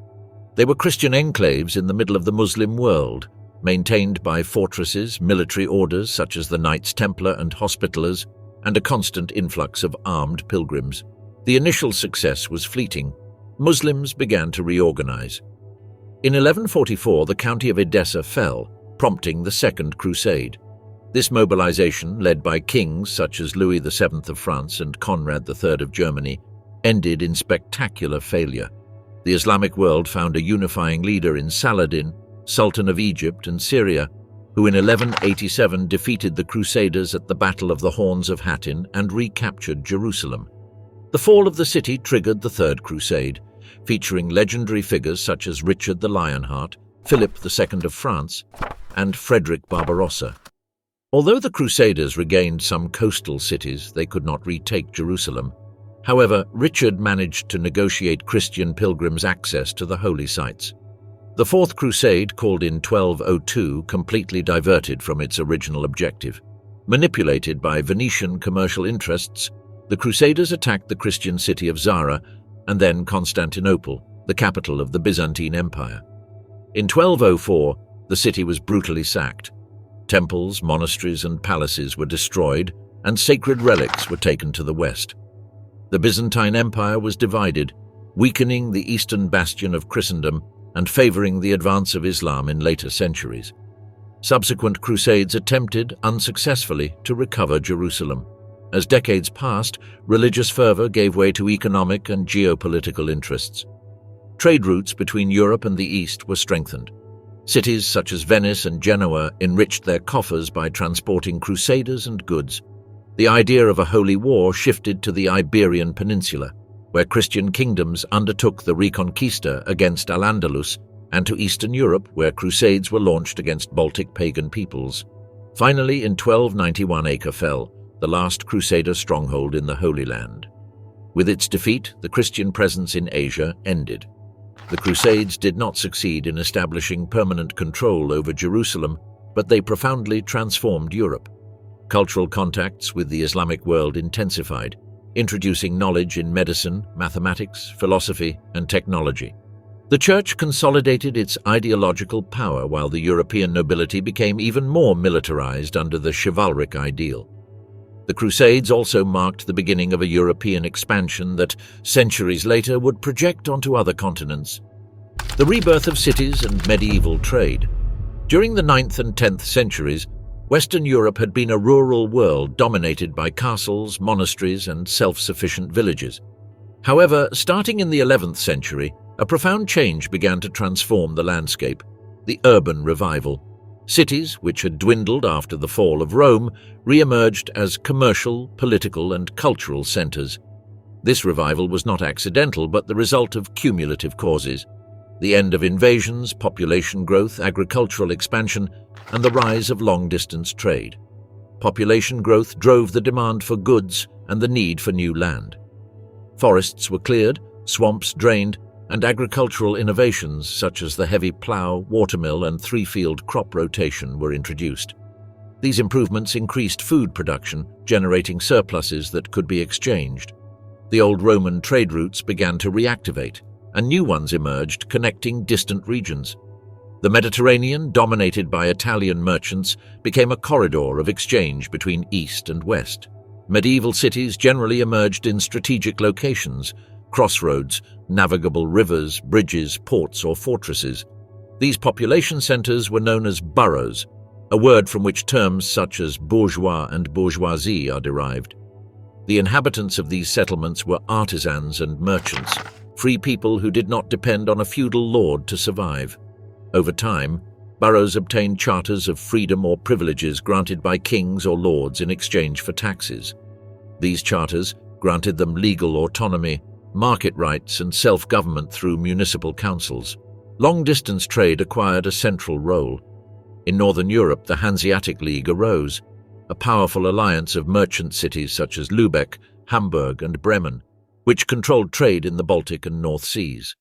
They were Christian enclaves in the middle of the Muslim world, maintained by fortresses, military orders such as the Knights Templar and Hospitallers, and a constant influx of armed pilgrims. The initial success was fleeting. Muslims began to reorganize. In 1144, the County of Edessa fell, prompting the Second Crusade. This mobilization, led by kings such as Louis VII of France and Conrad III of Germany, ended in spectacular failure. The Islamic world found a unifying leader in Saladin, Sultan of Egypt and Syria, who in 1187 defeated the Crusaders at the Battle of the Horns of Hattin and recaptured Jerusalem. The fall of the city triggered the Third Crusade, featuring legendary figures such as Richard the Lionheart, Philip II of France, and Frederick Barbarossa. Although the Crusaders regained some coastal cities, they could not retake Jerusalem. However, Richard managed to negotiate Christian pilgrims' access to the holy sites. The Fourth Crusade, called in 1202, completely diverted from its original objective. Manipulated by Venetian commercial interests, the Crusaders attacked the Christian city of Zara and then Constantinople, the capital of the Byzantine Empire. In 1204, the city was brutally sacked. Temples, monasteries, and palaces were destroyed, and sacred relics were taken to the west. The Byzantine Empire was divided, weakening the eastern bastion of Christendom and favoring the advance of Islam in later centuries. Subsequent crusades attempted, unsuccessfully, to recover Jerusalem. As decades passed, religious fervor gave way to economic and geopolitical interests. Trade routes between Europe and the East were strengthened. Cities such as Venice and Genoa enriched their coffers by transporting crusaders and goods. The idea of a holy war shifted to the Iberian Peninsula, where Christian kingdoms undertook the Reconquista against Al-Andalus, and to Eastern Europe, where crusades were launched against Baltic pagan peoples. Finally, in 1291 Acre fell, the last Crusader stronghold in the Holy Land. With its defeat, the Christian presence in Asia ended. The Crusades did not succeed in establishing permanent control over Jerusalem, but they profoundly transformed Europe. Cultural contacts with the Islamic world intensified, introducing knowledge in medicine, mathematics, philosophy, and technology. The Church consolidated its ideological power while the European nobility became even more militarized under the chivalric ideal. The Crusades also marked the beginning of a European expansion that, centuries later, would project onto other continents. The rebirth of cities and medieval trade. During the 9th and 10th centuries, Western Europe had been a rural world dominated by castles, monasteries, and self-sufficient villages. However, starting in the 11th century, a profound change began to transform the landscape: the urban revival. Cities, which had dwindled after the fall of Rome, re-emerged as commercial, political, and cultural centers. This revival was not accidental, but the result of cumulative causes: the end of invasions, population growth, agricultural expansion, and the rise of long-distance trade. Population growth drove the demand for goods and the need for new land. Forests were cleared, swamps drained, and agricultural innovations such as the heavy plough, watermill, and three-field crop rotation were introduced. These improvements increased food production, generating surpluses that could be exchanged. The old Roman trade routes began to reactivate, and new ones emerged, connecting distant regions. The Mediterranean, dominated by Italian merchants, became a corridor of exchange between East and West. Medieval cities generally emerged in strategic locations: crossroads, navigable rivers, bridges, ports, or fortresses. These population centers were known as boroughs, a word from which terms such as bourgeois and bourgeoisie are derived. The inhabitants of these settlements were artisans and merchants, free people who did not depend on a feudal lord to survive. Over time, boroughs obtained charters of freedom or privileges granted by kings or lords in exchange for taxes. These charters granted them legal autonomy, market rights, and self-government through municipal councils. Long-distance trade acquired a central role. In Northern Europe, the Hanseatic League arose, a powerful alliance of merchant cities such as Lübeck, Hamburg, and Bremen, which controlled trade in the Baltic and North Seas.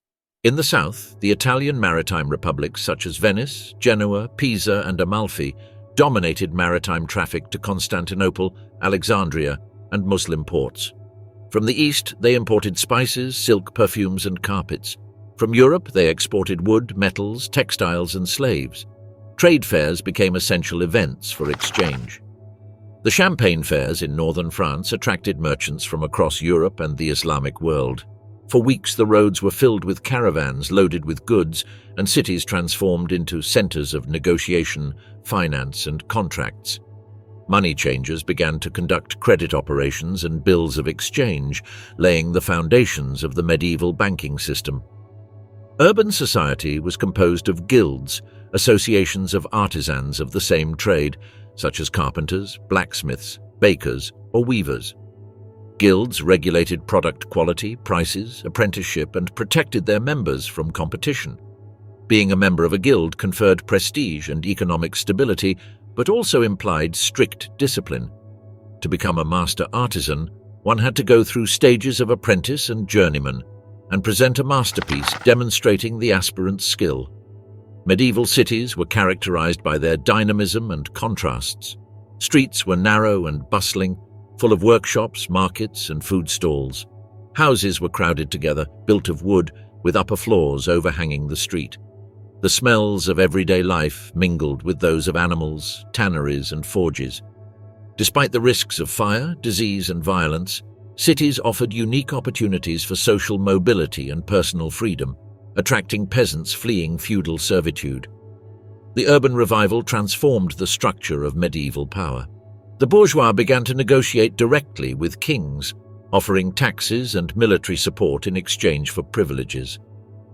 In the south, the Italian maritime republics such as Venice, Genoa, Pisa, and Amalfi dominated maritime traffic to Constantinople, Alexandria, and Muslim ports. From the east, they imported spices, silk, perfumes, and carpets. From Europe, they exported wood, metals, textiles, and slaves. Trade fairs became essential events for exchange. The Champagne fairs in northern France attracted merchants from across Europe and the Islamic world. For weeks, the roads were filled with caravans loaded with goods, and cities transformed into centers of negotiation, finance, and contracts. Money changers began to conduct credit operations and bills of exchange, laying the foundations of the medieval banking system. Urban society was composed of guilds, associations of artisans of the same trade, such as carpenters, blacksmiths, bakers, or weavers. Guilds regulated product quality, prices, apprenticeship, and protected their members from competition. Being a member of a guild conferred prestige and economic stability, but also implied strict discipline. To become a master artisan, one had to go through stages of apprentice and journeyman, and present a masterpiece demonstrating the aspirant's skill. Medieval cities were characterized by their dynamism and contrasts. Streets were narrow and bustling, full of workshops, markets, and food stalls. Houses were crowded together, built of wood, with upper floors overhanging the street. The smells of everyday life mingled with those of animals, tanneries, and forges. Despite the risks of fire, disease, and violence, cities offered unique opportunities for social mobility and personal freedom, attracting peasants fleeing feudal servitude. The urban revival transformed the structure of medieval power. The bourgeois began to negotiate directly with kings, offering taxes and military support in exchange for privileges.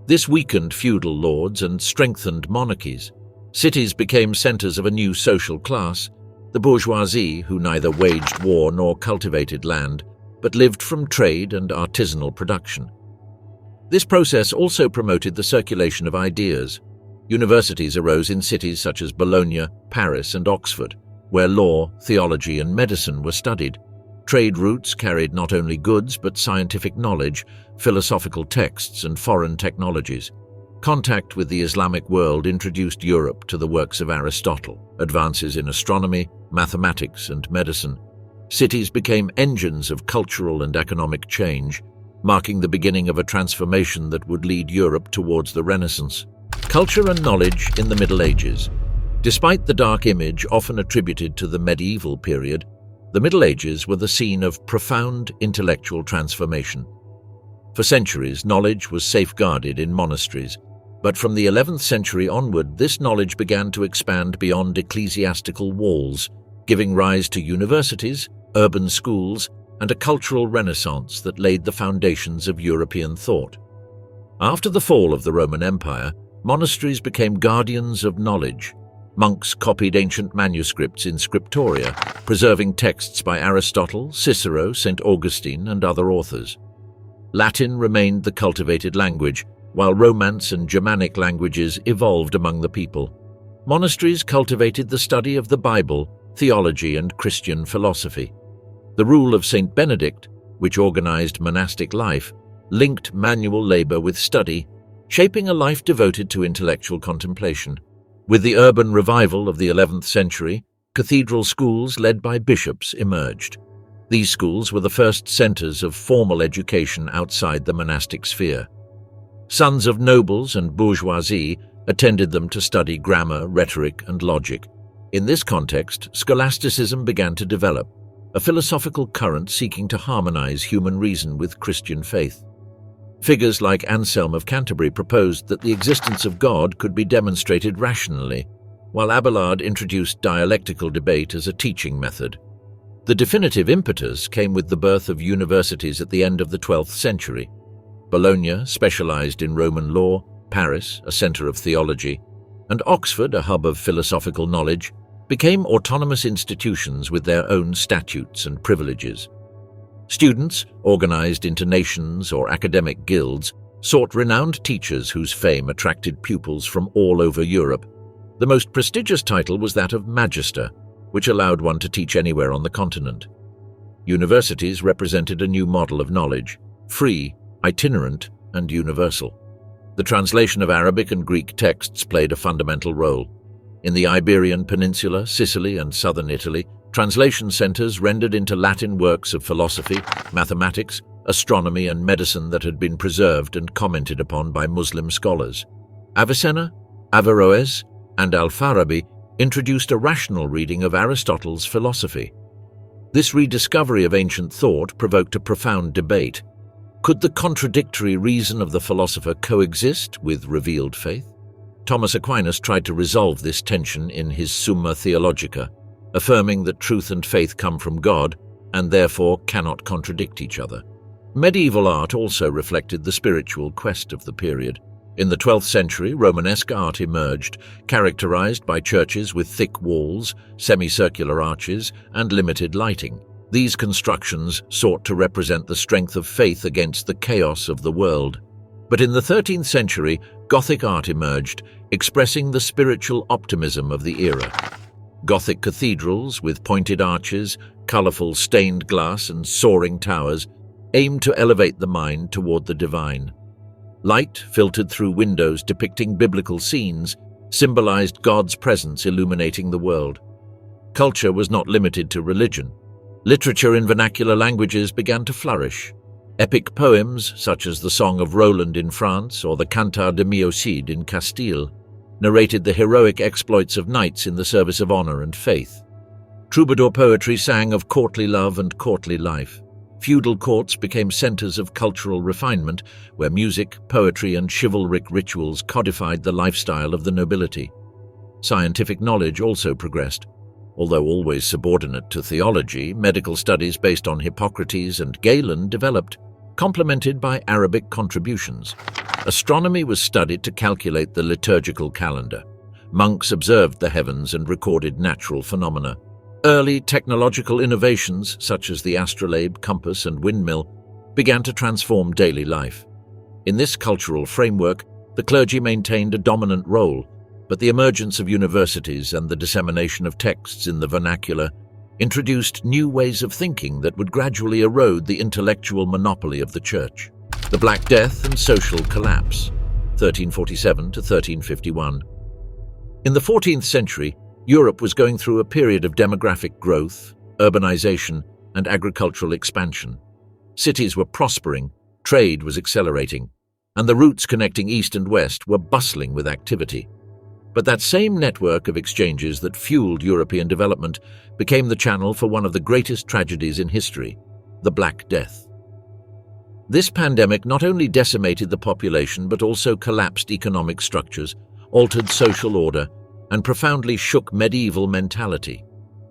This weakened feudal lords and strengthened monarchies. Cities became centers of a new social class, the bourgeoisie, who neither waged war nor cultivated land, but lived from trade and artisanal production. This process also promoted the circulation of ideas. Universities arose in cities such as Bologna, Paris, and Oxford, where law, theology, and medicine were studied. Trade routes carried not only goods but scientific knowledge, philosophical texts, and foreign technologies. Contact with the Islamic world introduced Europe to the works of Aristotle, advances in astronomy, mathematics, and medicine. Cities became engines of cultural and economic change, marking the beginning of a transformation that would lead Europe towards the Renaissance. Culture and knowledge in the Middle Ages. Despite the dark image often attributed to the medieval period, the Middle Ages were the scene of profound intellectual transformation. For centuries, knowledge was safeguarded in monasteries, but from the 11th century onward, this knowledge began to expand beyond ecclesiastical walls, giving rise to universities, urban schools, and a cultural renaissance that laid the foundations of European thought. After the fall of the Roman Empire, monasteries became guardians of knowledge. Monks copied ancient manuscripts in scriptoria, preserving texts by Aristotle, Cicero, St. Augustine, and other authors. Latin remained the cultivated language, while Romance and Germanic languages evolved among the people. Monasteries cultivated the study of the Bible, theology, and Christian philosophy. The rule of St. Benedict, which organized monastic life, linked manual labor with study, shaping a life devoted to intellectual contemplation. With the urban revival of the 11th century, cathedral schools led by bishops emerged. These schools were the first centers of formal education outside the monastic sphere. Sons of nobles and bourgeoisie attended them to study grammar, rhetoric, and logic. In this context, scholasticism began to develop, a philosophical current seeking to harmonize human reason with Christian faith. Figures like Anselm of Canterbury proposed that the existence of God could be demonstrated rationally, while Abelard introduced dialectical debate as a teaching method. The definitive impetus came with the birth of universities at the end of the 12th century. Bologna specialized in Roman law, Paris, a center of theology, and Oxford, a hub of philosophical knowledge, became autonomous institutions with their own statutes and privileges. Students, organized into nations or academic guilds, sought renowned teachers whose fame attracted pupils from all over Europe. The most prestigious title was that of Magister, which allowed one to teach anywhere on the continent. Universities represented a new model of knowledge, free, itinerant, and universal. The translation of Arabic and Greek texts played a fundamental role. In the Iberian Peninsula, Sicily, and southern Italy, translation centers rendered into Latin works of philosophy, mathematics, astronomy, and medicine that had been preserved and commented upon by Muslim scholars. Avicenna, Averroes, and Al-Farabi introduced a rational reading of Aristotle's philosophy. This rediscovery of ancient thought provoked a profound debate. Could the contradictory reason of the philosopher coexist with revealed faith? Thomas Aquinas tried to resolve this tension in his Summa Theologica, affirming that truth and faith come from God and therefore cannot contradict each other. Medieval art also reflected the spiritual quest of the period. In the 12th century, Romanesque art emerged, characterized by churches with thick walls, semicircular arches, and limited lighting. These constructions sought to represent the strength of faith against the chaos of the world. But in the 13th century, Gothic art emerged, expressing the spiritual optimism of the era. Gothic cathedrals with pointed arches, colorful stained glass, and soaring towers aimed to elevate the mind toward the divine. Light filtered through windows depicting biblical scenes symbolized God's presence illuminating the world. Culture was not limited to religion. Literature in vernacular languages began to flourish. Epic poems, such as the Song of Roland in France or the Cantar de Miocide in Castile, narrated the heroic exploits of knights in the service of honor and faith. Troubadour poetry sang of courtly love and courtly life. Feudal courts became centers of cultural refinement, where music, poetry, and chivalric rituals codified the lifestyle of the nobility. Scientific knowledge also progressed. Although always subordinate to theology, medical studies based on Hippocrates and Galen developed, complemented by Arabic contributions. Astronomy was studied to calculate the liturgical calendar. Monks observed the heavens and recorded natural phenomena. Early technological innovations, such as the astrolabe, compass, and windmill, began to transform daily life. In this cultural framework, the clergy maintained a dominant role, but the emergence of universities and the dissemination of texts in the vernacular introduced new ways of thinking that would gradually erode the intellectual monopoly of the Church. The Black Death and social collapse, 1347 to 1351. In the 14th century, Europe was going through a period of demographic growth, urbanization, and agricultural expansion. Cities were prospering, trade was accelerating, and the routes connecting east and west were bustling with activity. But that same network of exchanges that fueled European development became the channel for one of the greatest tragedies in history, the Black Death. This pandemic not only decimated the population but also collapsed economic structures, altered social order, and profoundly shook medieval mentality.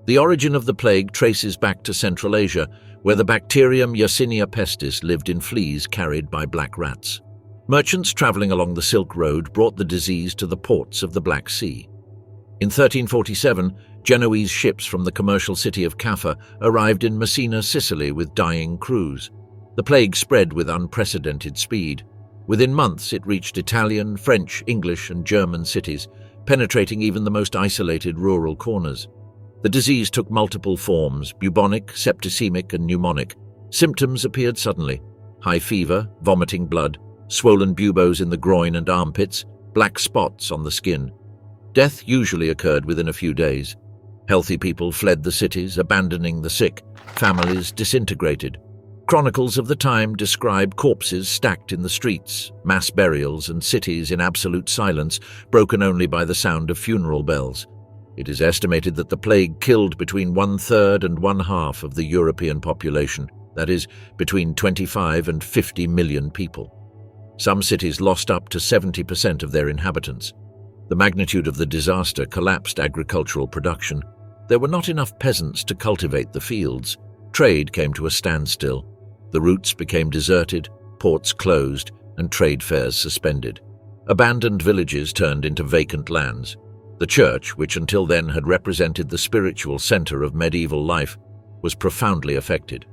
The origin of the plague traces back to Central Asia, where the bacterium Yersinia pestis lived in fleas carried by black rats. Merchants traveling along the Silk Road brought the disease to the ports of the Black Sea. In 1347, Genoese ships from the commercial city of Caffa arrived in Messina, Sicily, with dying crews. The plague spread with unprecedented speed. Within months, it reached Italian, French, English, and German cities, penetrating even the most isolated rural corners. The disease took multiple forms: bubonic, septicemic, and pneumonic. Symptoms appeared suddenly: high fever, vomiting blood, swollen buboes in the groin and armpits, black spots on the skin. Death usually occurred within a few days. Healthy people fled the cities, abandoning the sick. Families disintegrated. Chronicles of the time describe corpses stacked in the streets, mass burials, and cities in absolute silence, broken only by the sound of funeral bells. It is estimated that the plague killed between 1/3 and 1/2 of the European population, that is, between 25 and 50 million people. Some cities lost up to 70% of their inhabitants. The magnitude of the disaster collapsed agricultural production. There were not enough peasants to cultivate the fields. Trade came to a standstill. The routes became deserted, ports closed, and trade fairs suspended. Abandoned villages turned into vacant lands. The church, which until then had represented the spiritual center of medieval life, was profoundly affected.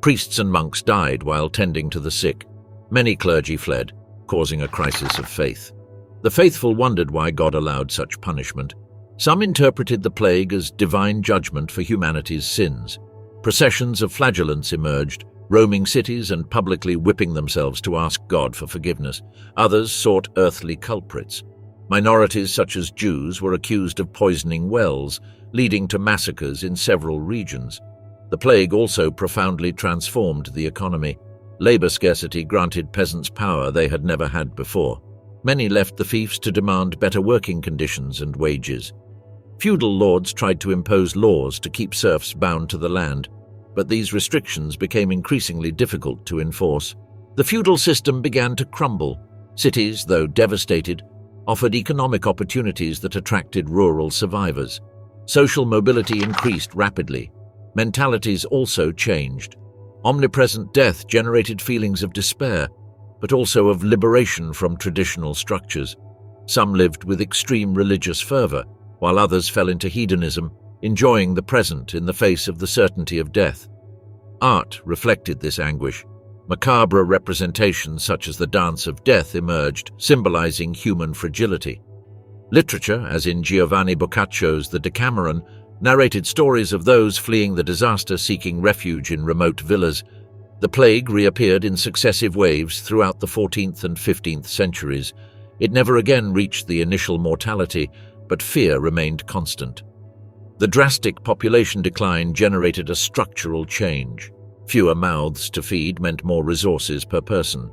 Priests and monks died while tending to the sick. Many clergy fled, causing a crisis of faith. The faithful wondered why God allowed such punishment. Some interpreted the plague as divine judgment for humanity's sins. Processions of flagellants emerged, roaming cities and publicly whipping themselves to ask God for forgiveness. Others sought earthly culprits. Minorities such as Jews were accused of poisoning wells, leading to massacres in several regions. The plague also profoundly transformed the economy. Labor scarcity granted peasants power they had never had before. Many left the fiefs to demand better working conditions and wages. Feudal lords tried to impose laws to keep serfs bound to the land, but these restrictions became increasingly difficult to enforce. The feudal system began to crumble. Cities, though devastated, offered economic opportunities that attracted rural survivors. Social mobility increased rapidly. Mentalities also changed. Omnipresent death generated feelings of despair, but also of liberation from traditional structures. Some lived with extreme religious fervor, while others fell into hedonism, enjoying the present in the face of the certainty of death. Art reflected this anguish. Macabre representations such as the Dance of Death emerged, symbolizing human fragility. Literature, as in Giovanni Boccaccio's The Decameron, narrated stories of those fleeing the disaster seeking refuge in remote villas. The plague reappeared in successive waves throughout the 14th and 15th centuries. It never again reached the initial mortality, but fear remained constant. The drastic population decline generated a structural change. Fewer mouths to feed meant more resources per person.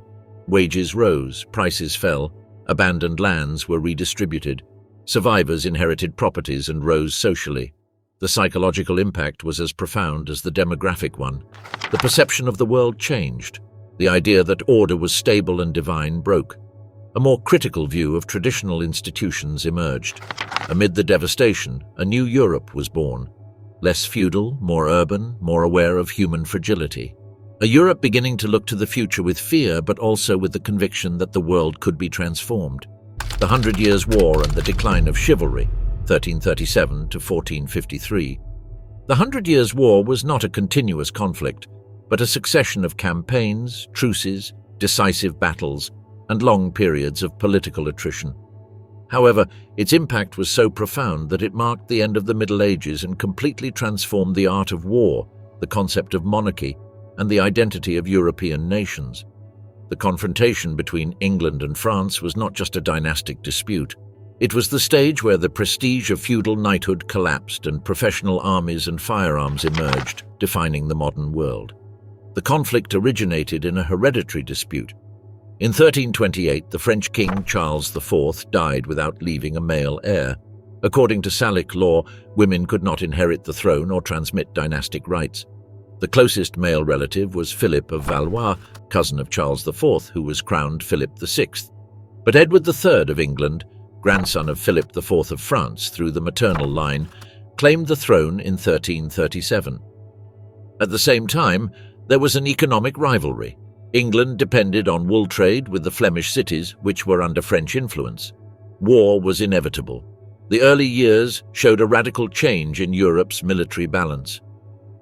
Wages rose, prices fell, abandoned lands were redistributed. Survivors inherited properties and rose socially. The psychological impact was as profound as the demographic one. The perception of the world changed. The idea that order was stable and divine broke. A more critical view of traditional institutions emerged. Amid the devastation, a new Europe was born. Less feudal, more urban, more aware of human fragility. A Europe beginning to look to the future with fear, but also with the conviction that the world could be transformed. The 100 Years' War and the decline of chivalry, 1337 to 1453. The 100 Years' War was not a continuous conflict, but a succession of campaigns, truces, decisive battles, and long periods of political attrition. However, its impact was so profound that it marked the end of the Middle Ages and completely transformed the art of war, the concept of monarchy, and the identity of European nations. The confrontation between England and France was not just a dynastic dispute. It was the stage where the prestige of feudal knighthood collapsed and professional armies and firearms emerged, defining the modern world. The conflict originated in a hereditary dispute. In 1328, the French king Charles IV died without leaving a male heir. According to Salic law, women could not inherit the throne or transmit dynastic rights. The closest male relative was Philip of Valois, cousin of Charles IV, who was crowned Philip VI. But Edward III of England, grandson of Philip IV of France through the maternal line, claimed the throne in 1337. At the same time, there was an economic rivalry. England depended on wool trade with the Flemish cities, which were under French influence. War was inevitable. The early years showed a radical change in Europe's military balance.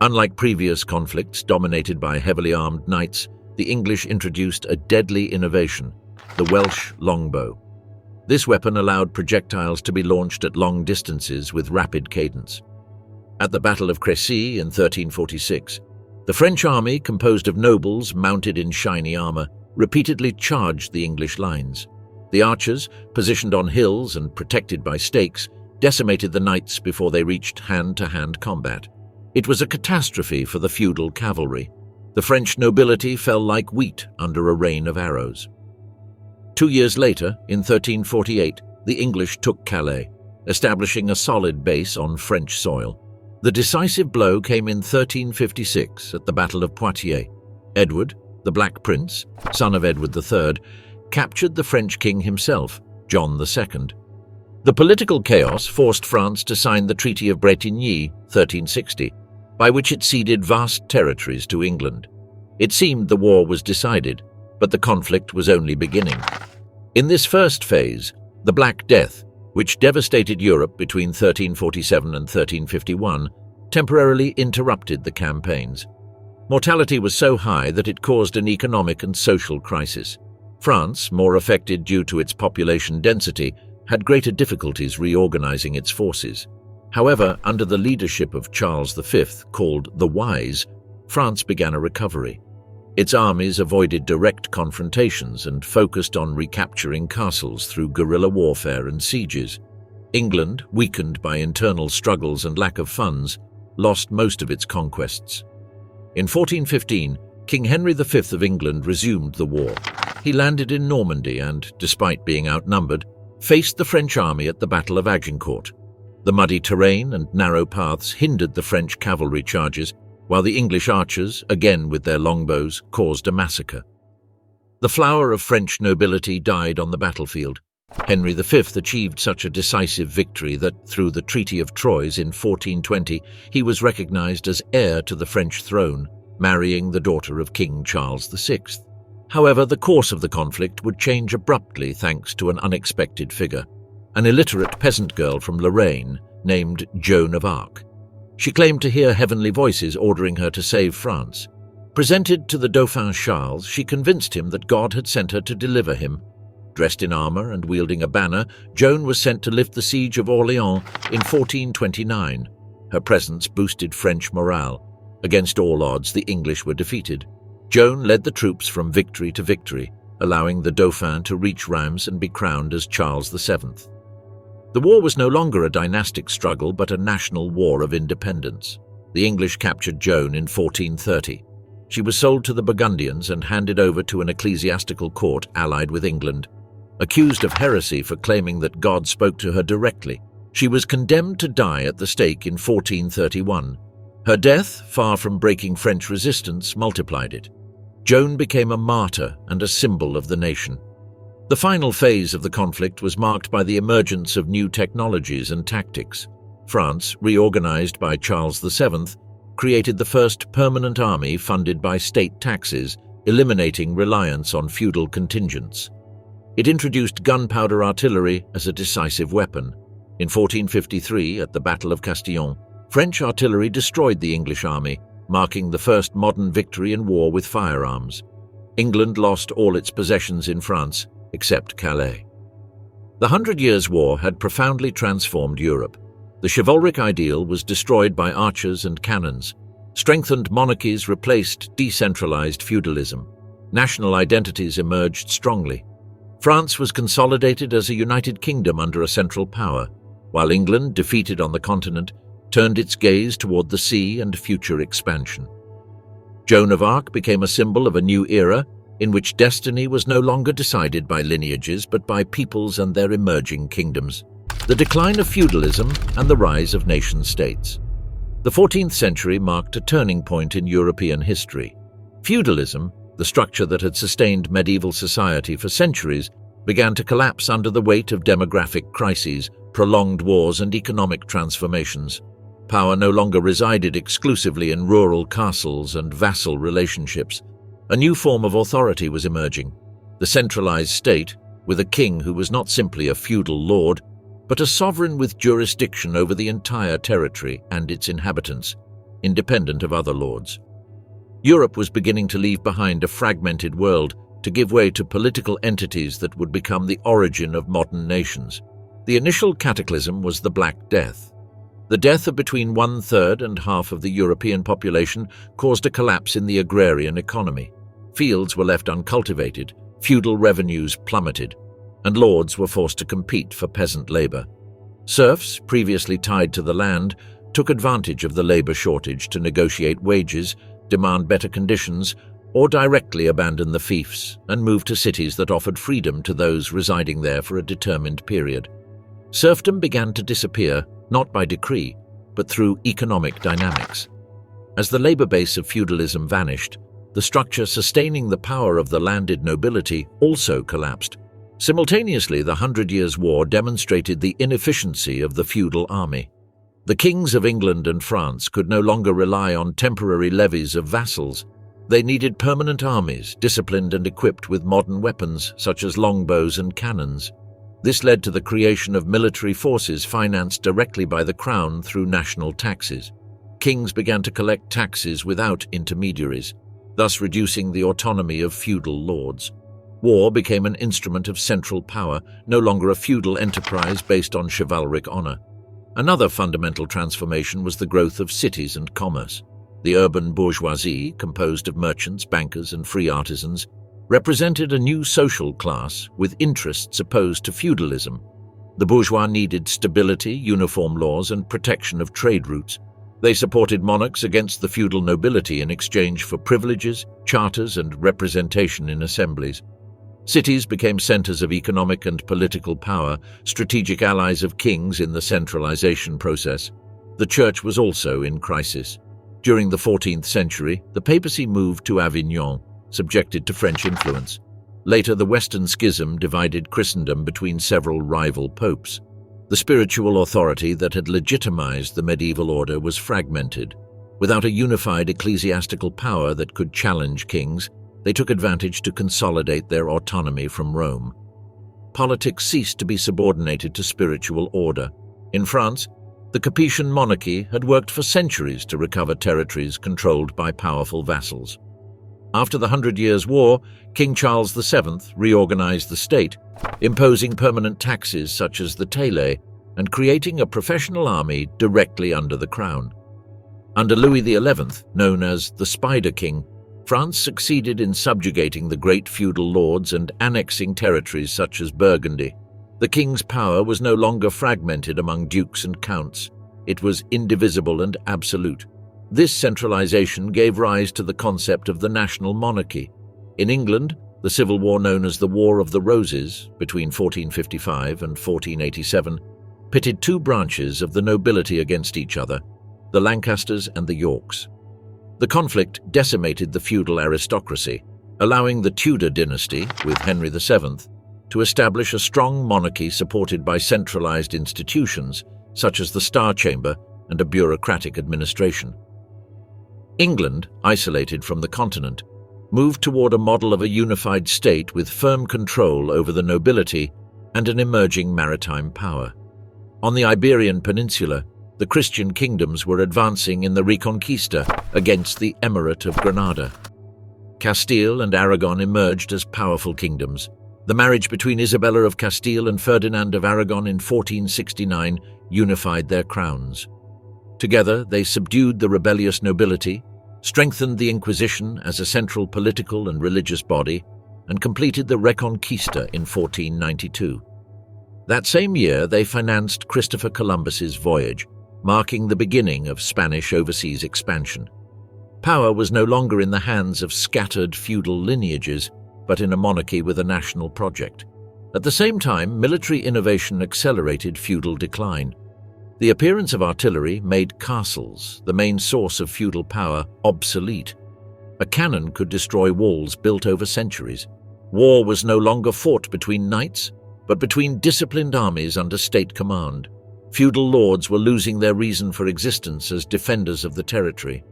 Unlike previous conflicts dominated by heavily armed knights, the English introduced a deadly innovation, the Welsh longbow. This weapon allowed projectiles to be launched at long distances with rapid cadence. At the Battle of Crécy in 1346, the French army, composed of nobles mounted in shiny armor, repeatedly charged the English lines. The archers, positioned on hills and protected by stakes, decimated the knights before they reached hand-to-hand combat. It was a catastrophe for the feudal cavalry. The French nobility fell like wheat under a rain of arrows. 2 years later, in 1348, the English took Calais, establishing a solid base on French soil. The decisive blow came in 1356 at the Battle of Poitiers. Edward, the Black Prince, son of Edward III, captured the French king himself, John II. The political chaos forced France to sign the Treaty of Bretigny, 1360, by which it ceded vast territories to England. It seemed the war was decided, but the conflict was only beginning. In this first phase, the Black Death, which devastated Europe between 1347 and 1351, temporarily interrupted the campaigns. Mortality was so high that it caused an economic and social crisis. France, more affected due to its population density, had greater difficulties reorganizing its forces. However, under the leadership of Charles V, called the Wise, France began a recovery. Its armies avoided direct confrontations and focused on recapturing castles through guerrilla warfare and sieges. England, weakened by internal struggles and lack of funds, lost most of its conquests. In 1415, King Henry V of England resumed the war. He landed in Normandy and, despite being outnumbered, faced the French army at the Battle of Agincourt. The muddy terrain and narrow paths hindered the French cavalry charges, while the English archers, again with their longbows, caused a massacre. The flower of French nobility died on the battlefield. Henry V achieved such a decisive victory that, through the Treaty of Troyes in 1420, he was recognized as heir to the French throne, marrying the daughter of King Charles VI. However, the course of the conflict would change abruptly thanks to an unexpected figure, an illiterate peasant girl from Lorraine named Joan of Arc. She claimed to hear heavenly voices ordering her to save France. Presented to the Dauphin Charles, she convinced him that God had sent her to deliver him. Dressed in armor and wielding a banner, Joan was sent to lift the siege of Orléans in 1429. Her presence boosted French morale. Against all odds, the English were defeated. Joan led the troops from victory to victory, allowing the Dauphin to reach Reims and be crowned as Charles VII. The war was no longer a dynastic struggle but a national war of independence. The English captured Joan in 1430. She was sold to the Burgundians and handed over to an ecclesiastical court allied with England. Accused of heresy for claiming that God spoke to her directly, she was condemned to die at the stake in 1431. Her death, far from breaking French resistance, multiplied it. Joan became a martyr and a symbol of the nation. The final phase of the conflict was marked by the emergence of new technologies and tactics. France, reorganized by Charles VII, created the first permanent army funded by state taxes, eliminating reliance on feudal contingents. It introduced gunpowder artillery as a decisive weapon. In 1453, at the Battle of Castillon, French artillery destroyed the English army, marking the first modern victory in war with firearms. England lost all its possessions in France, except Calais. The Hundred Years' War had profoundly transformed Europe. The chivalric ideal was destroyed by archers and cannons. Strengthened monarchies replaced decentralized feudalism. National identities emerged strongly. France was consolidated as a united kingdom under a central power, while England, defeated on the continent, turned its gaze toward the sea and future expansion. Joan of Arc became a symbol of a new era in which destiny was no longer decided by lineages but by peoples and their emerging kingdoms. The decline of feudalism and the rise of nation-states. The 14th century marked a turning point in European history. Feudalism, the structure that had sustained medieval society for centuries, began to collapse under the weight of demographic crises, prolonged wars, and economic transformations. Power no longer resided exclusively in rural castles and vassal relationships. A new form of authority was emerging. The centralized state, with a king who was not simply a feudal lord, but a sovereign with jurisdiction over the entire territory and its inhabitants, independent of other lords. Europe was beginning to leave behind a fragmented world to give way to political entities that would become the origin of modern nations. The initial cataclysm was the Black Death. The death of between 1/3 and half of the European population caused a collapse in the agrarian economy. Fields were left uncultivated, feudal revenues plummeted, and lords were forced to compete for peasant labor. Serfs, previously tied to the land, took advantage of the labor shortage to negotiate wages, demand better conditions, or directly abandon the fiefs and move to cities that offered freedom to those residing there for a determined period. Serfdom began to disappear, not by decree, but through economic dynamics. As the labor base of feudalism vanished, the structure sustaining the power of the landed nobility also collapsed. Simultaneously, the Hundred Years' War demonstrated the inefficiency of the feudal army. The kings of England and France could no longer rely on temporary levies of vassals. They needed permanent armies, disciplined and equipped with modern weapons such as longbows and cannons. This led to the creation of military forces financed directly by the crown through national taxes. Kings began to collect taxes without intermediaries, thus reducing the autonomy of feudal lords. War became an instrument of central power, no longer a feudal enterprise based on chivalric honor. Another fundamental transformation was the growth of cities and commerce. The urban bourgeoisie, composed of merchants, bankers, and free artisans, represented a new social class with interests opposed to feudalism. The bourgeois needed stability, uniform laws, and protection of trade routes. They supported monarchs against the feudal nobility in exchange for privileges, charters, and representation in assemblies. Cities became centers of economic and political power, strategic allies of kings in the centralization process. The church was also in crisis. During the 14th century, the papacy moved to Avignon, subjected to French influence. Later, the Western Schism divided Christendom between several rival popes. The spiritual authority that had legitimized the medieval order was fragmented. Without a unified ecclesiastical power that could challenge kings, they took advantage to consolidate their autonomy from Rome. Politics ceased to be subordinated to spiritual order. In France, the Capetian monarchy had worked for centuries to recover territories controlled by powerful vassals. After the Hundred Years' War, King Charles VII reorganized the state, imposing permanent taxes such as the taille and creating a professional army directly under the crown. Under Louis XI, known as the Spider King, France succeeded in subjugating the great feudal lords and annexing territories such as Burgundy. The king's power was no longer fragmented among dukes and counts. It was indivisible and absolute. This centralization gave rise to the concept of the national monarchy. In England, The civil war known as the War of the Roses between 1455 and 1487 pitted two branches of the nobility against each other, the Lancasters and the Yorks. The conflict decimated the feudal aristocracy, allowing the Tudor dynasty, with Henry VII, to establish a strong monarchy supported by centralized institutions such as the Star Chamber and a bureaucratic administration. England, isolated from the continent, moved toward a model of a unified state with firm control over the nobility and an emerging maritime power. On the Iberian Peninsula, the Christian kingdoms were advancing in the Reconquista against the Emirate of Granada. Castile and Aragon emerged as powerful kingdoms. The marriage between Isabella of Castile and Ferdinand of Aragon in 1469 unified their crowns. Together, they subdued the rebellious nobility, strengthened the Inquisition as a central political and religious body, and completed the Reconquista in 1492. That same year, they financed Christopher Columbus's voyage, marking the beginning of Spanish overseas expansion. Power was no longer in the hands of scattered feudal lineages, but in a monarchy with a national project. At the same time, military innovation accelerated feudal decline. The appearance of artillery made castles, the main source of feudal power, obsolete. A cannon could destroy walls built over centuries. War was no longer fought between knights, but between disciplined armies under state command. Feudal lords were losing their reason for existence as defenders of the territory.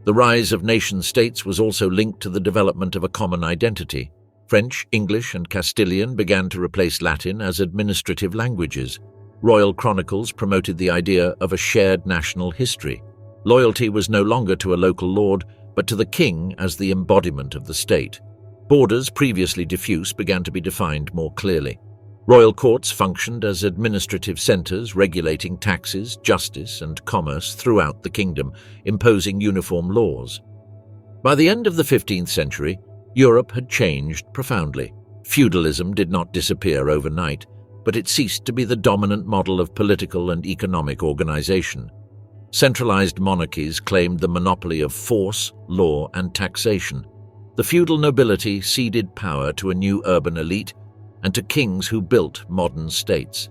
The rise of nation-states was also linked to the development of a common identity. French, English, and Castilian began to replace Latin as administrative languages. Royal chronicles promoted the idea of a shared national history. Loyalty was no longer to a local lord, but to the king as the embodiment of the state. Borders previously diffuse began to be defined more clearly. Royal courts functioned as administrative centers regulating taxes, justice, and commerce throughout the kingdom, imposing uniform laws. By the end of the 15th century, Europe had changed profoundly. Feudalism did not disappear overnight, but it ceased to be the dominant model of political and economic organization. Centralized monarchies claimed the monopoly of force, law, and taxation. The feudal nobility ceded power to a new urban elite and to kings who built modern states.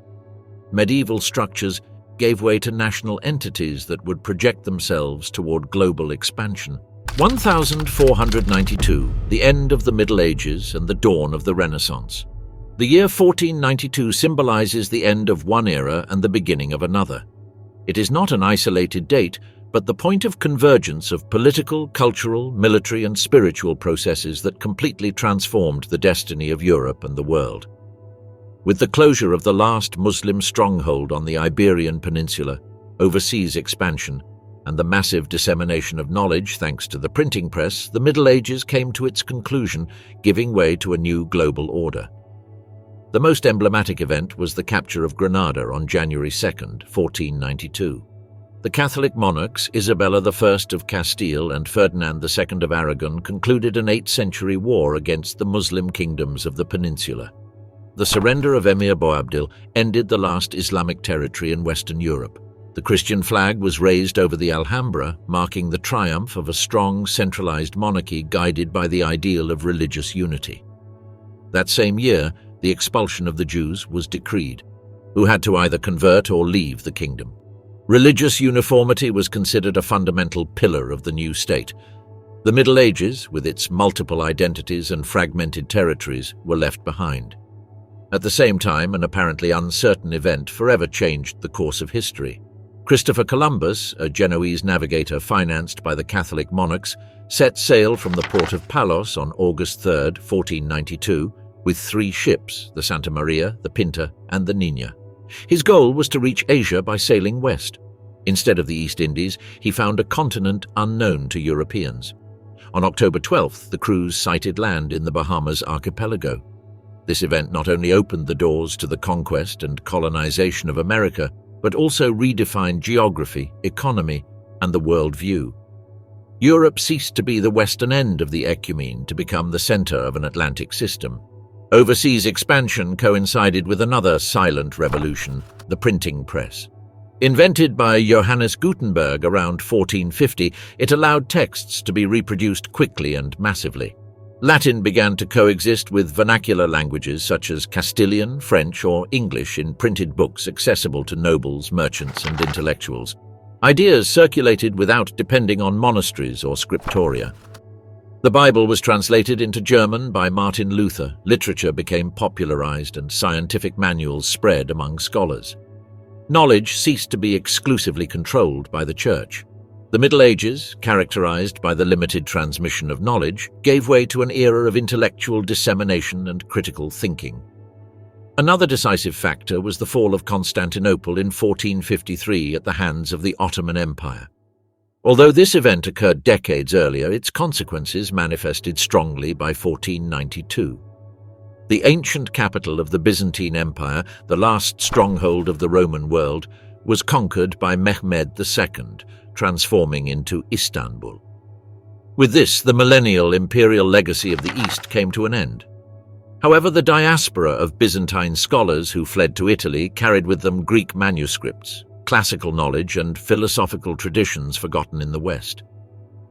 Medieval structures gave way to national entities that would project themselves toward global expansion. 1492, the end of the Middle Ages and the dawn of the Renaissance. The year 1492 symbolizes the end of one era and the beginning of another. It is not an isolated date, but the point of convergence of political, cultural, military, and spiritual processes that completely transformed the destiny of Europe and the world. With the closure of the last Muslim stronghold on the Iberian Peninsula, overseas expansion, and the massive dissemination of knowledge thanks to the printing press, the Middle Ages came to its conclusion, giving way to a new global order. The most emblematic event was the capture of Granada on January 2, 1492. The Catholic monarchs, Isabella I of Castile and Ferdinand II of Aragon, concluded an 8th-century war against the Muslim kingdoms of the peninsula. The surrender of Emir Boabdil ended the last Islamic territory in Western Europe. The Christian flag was raised over the Alhambra, marking the triumph of a strong, centralized monarchy guided by the ideal of religious unity. That same year, the expulsion of the Jews was decreed, who had to either convert or leave the kingdom. Religious uniformity was considered a fundamental pillar of the new state. The Middle Ages, with its multiple identities and fragmented territories, were left behind. At the same time, an apparently uncertain event forever changed the course of history. Christopher Columbus, a Genoese navigator financed by the Catholic monarchs, set sail from the port of Palos on August 3, 1492, with 3 ships, the Santa Maria, the Pinta, and the Nina. His goal was to reach Asia by sailing west. Instead of the East Indies, he found a continent unknown to Europeans. On October 12th, the cruise sighted land in the Bahamas archipelago. This event not only opened the doors to the conquest and colonization of America, but also redefined geography, economy, and the world view. Europe ceased to be the western end of the ecumene to become the center of an Atlantic system. Overseas expansion coincided with another silent revolution, the printing press. Invented by Johannes Gutenberg around 1450, it allowed texts to be reproduced quickly and massively. Latin began to coexist with vernacular languages such as Castilian, French, or English in printed books accessible to nobles, merchants, and intellectuals. Ideas circulated without depending on monasteries or scriptoria. The Bible was translated into German by Martin Luther, literature became popularized, and scientific manuals spread among scholars. Knowledge ceased to be exclusively controlled by the Church. The Middle Ages, characterized by the limited transmission of knowledge, gave way to an era of intellectual dissemination and critical thinking. Another decisive factor was the fall of Constantinople in 1453 at the hands of the Ottoman Empire. Although this event occurred decades earlier, its consequences manifested strongly by 1492. The ancient capital of the Byzantine Empire, the last stronghold of the Roman world, was conquered by Mehmed II, transforming into Istanbul. With this, the millennial imperial legacy of the East came to an end. However, the diaspora of Byzantine scholars who fled to Italy carried with them Greek manuscripts, classical knowledge, and philosophical traditions forgotten in the West.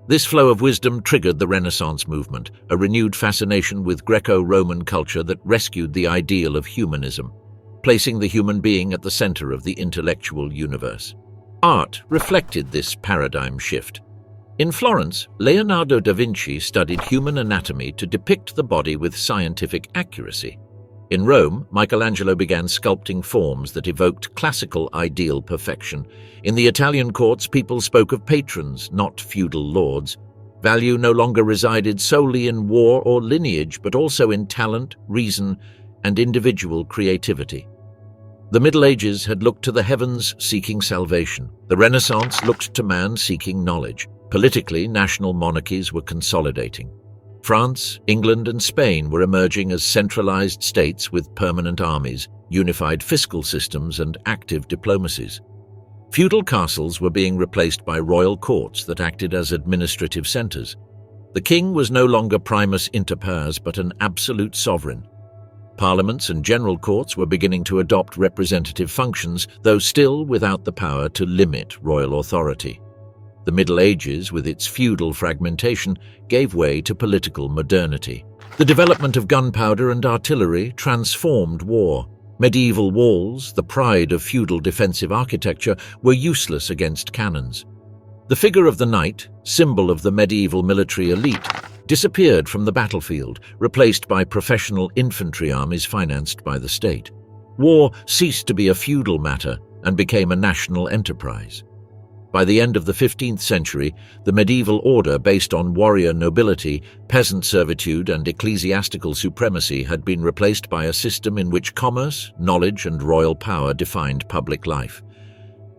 This flow of wisdom triggered the Renaissance movement, a renewed fascination with Greco-Roman culture that rescued the ideal of humanism, placing the human being at the center of the intellectual universe. Art reflected this paradigm shift. In Florence, Leonardo da Vinci studied human anatomy to depict the body with scientific accuracy. In Rome, Michelangelo began sculpting forms that evoked classical ideal perfection. In the Italian courts, people spoke of patrons, not feudal lords. Value no longer resided solely in war or lineage, but also in talent, reason, and individual creativity. The Middle Ages had looked to the heavens seeking salvation. The Renaissance looked to man seeking knowledge. Politically, national monarchies were consolidating. France, England, and Spain were emerging as centralized states with permanent armies, unified fiscal systems, and active diplomacies. Feudal castles were being replaced by royal courts that acted as administrative centers. The king was no longer primus inter pares, but an absolute sovereign. Parliaments and general courts were beginning to adopt representative functions, though still without the power to limit royal authority. The Middle Ages, with its feudal fragmentation, gave way to political modernity. The development of gunpowder and artillery transformed war. Medieval walls, the pride of feudal defensive architecture, were useless against cannons. The figure of the knight, symbol of the medieval military elite, disappeared from the battlefield, replaced by professional infantry armies financed by the state. War ceased to be a feudal matter and became a national enterprise. By the end of the 15th century, the medieval order based on warrior nobility, peasant servitude, and ecclesiastical supremacy had been replaced by a system in which commerce, knowledge, and royal power defined public life.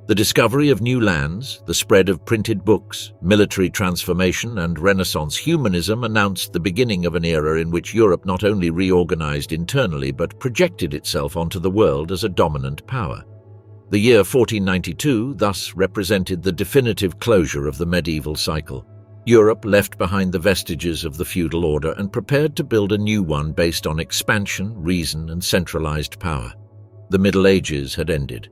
The discovery of new lands, the spread of printed books, military transformation, and Renaissance humanism announced the beginning of an era in which Europe not only reorganized internally but projected itself onto the world as a dominant power. The year 1492 thus represented the definitive closure of the medieval cycle. Europe left behind the vestiges of the feudal order and prepared to build a new one based on expansion, reason, and centralized power. The Middle Ages had ended.